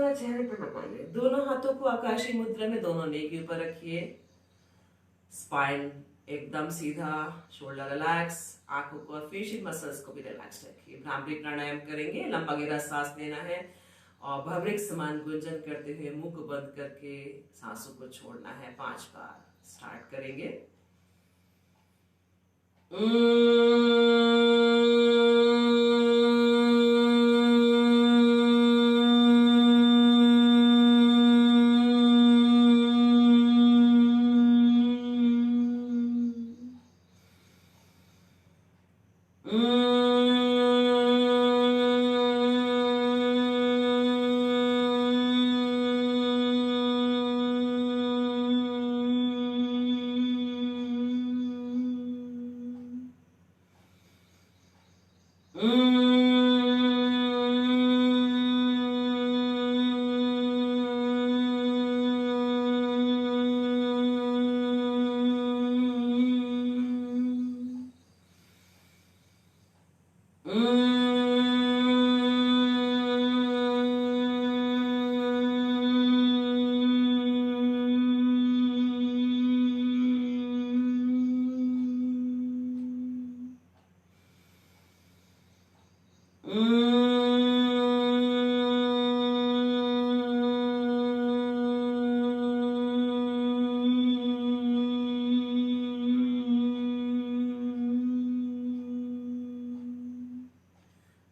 पूरा चेहरे पे लगाइए। दोनों हाथों को आकाशीय मुद्रा में दोनों नी के ऊपर रखिए। स्पाइन एकदम सीधा, शोल्डर रिलैक्स, आंखों को और फेशियल मसल्स को भी रिलैक्स रखिए। भ्रामरी प्राणायाम करेंगे, लंबा गहरा सांस लेना है और भवरिक समान गुंजन करते हुए मुंह को बंद करके सांसों को छोड़ना है 5 बार। स्टार्ट करेंगे।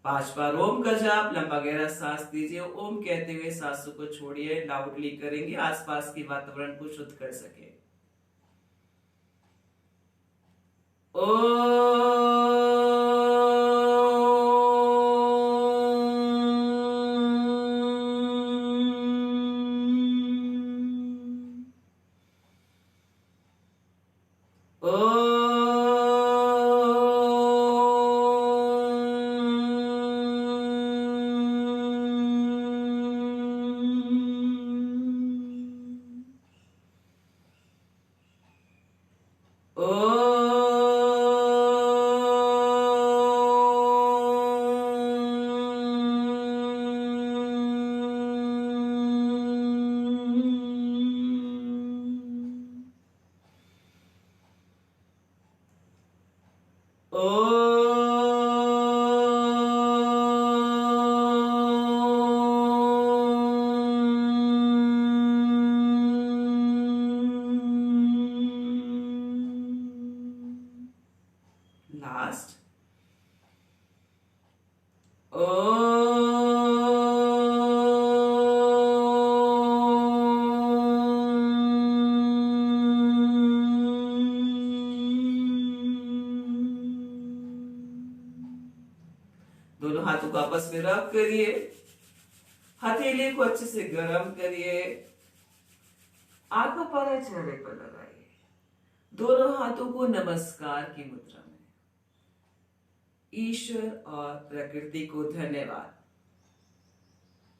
पांच बार ओम का जाप, लंबा गहरा सांस दीजिए। ओम कहते हुए सांसों को छोड़िए। लाउडली करेंगे, आसपास के वातावरण को शुद्ध कर सके। लास्ट दोनों हाथों को आपस में रब करिए। हथेली को अच्छे से गर्म करिए। आंखों पर चेहरे पर लगाइए। दोनों हाथों को नमस्कार की मुद्रा में। ईश्वर और प्रकृति को धन्यवाद।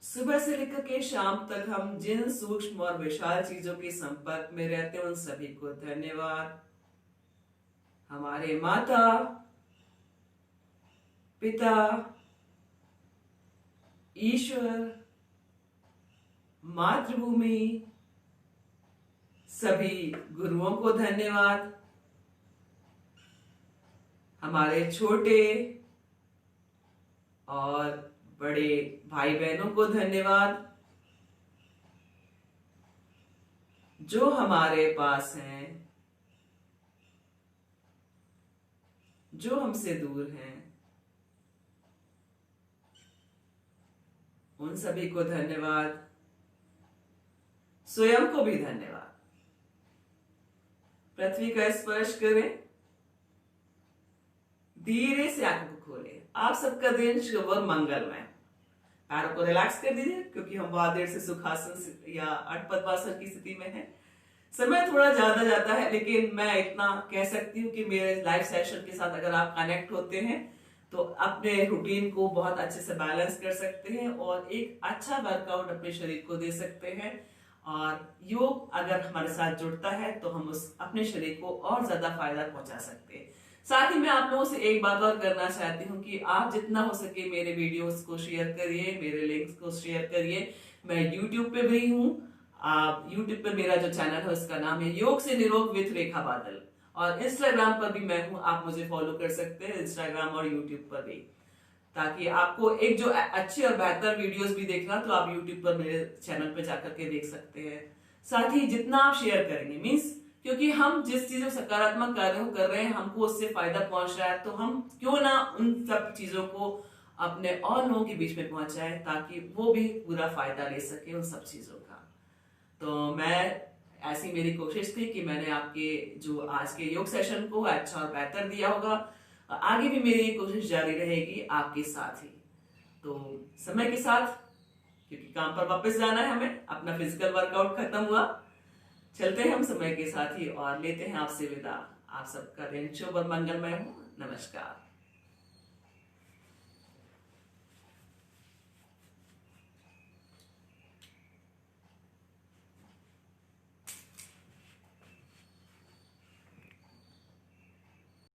सुबह से लेकर के शाम तक हम जिन सूक्ष्म और विशाल चीजों के संपर्क में रहते हैं उन सभी को धन्यवाद। हमारे माता पिता, ईश्वर, मातृभूमि, सभी गुरुओं को धन्यवाद। हमारे छोटे और बड़े भाई बहनों को धन्यवाद जो हमारे पास हैं, जो हमसे दूर हैं, उन सभी को धन्यवाद। स्वयं को भी धन्यवाद। पृथ्वी का स्पर्श करें। धीरे से आंखों को खोलें। आप सबका दिन शुभ और मंगलमय। पैरों को रिलैक्स कर दीजिए क्योंकि हम बहुत देर से सुखासन या अटपद्मासन की स्थिति में हैं। समय थोड़ा ज्यादा जाता है लेकिन मैं इतना कह सकती हूँ कि मेरे लाइव सेशन के साथ अगर आप कनेक्ट होते हैं तो अपने रूटीन को बहुत अच्छे से बैलेंस कर सकते हैं और एक अच्छा वर्कआउट अपने शरीर को दे सकते हैं। और योग अगर हमारे साथ जुड़ता है तो हम उस अपने शरीर को और ज्यादा फायदा पहुंचा सकते हैं। साथ ही मैं आप लोगों से एक बात और करना चाहती हूँ कि आप जितना हो सके मेरे वीडियोस को शेयर करिए, मेरे लिंक्स को शेयर करिए मैं YouTube पे भी हूँ। आप YouTube पे मेरा जो चैनल है उसका नाम है योग से निरोग विथ रेखा बादल, और इंस्टाग्राम पर भी मैं हूँ, आप मुझे फॉलो कर सकते हैं इंस्टाग्राम और यूट्यूब पर भी। ताकि आपको एक जो अच्छी और बेहतर वीडियोस भी देखना तो आप यूट्यूब पर मेरे चैनल पे जाकर के देख सकते हैं। साथ ही जितना आप शेयर करेंगे मीन्स, क्योंकि हम जिस चीज में सकारात्मक कार्य कर रहे हैं हमको उससे फायदा पहुंच रहा है, तो हम क्यों ना उन सब चीजों को अपने और लोगों के बीच में पहुंचाएं ताकि वो भी पूरा फायदा ले सके उन सब चीजों का। तो मैं ऐसी मेरी कोशिश थी कि मैंने आपके जो आज के योग सेशन को अच्छा और बेहतर दिया होगा। आगे भी मेरी कोशिश जारी रहेगी आपके साथ ही। तो समय के साथ, क्योंकि काम पर वापस जाना है हमें, अपना फिजिकल वर्कआउट खत्म हुआ, चलते हैं हम समय के साथ ही और लेते हैं आपसे विदा। आप सबका दिन शुभ और मंगलमय हो। नमस्कार।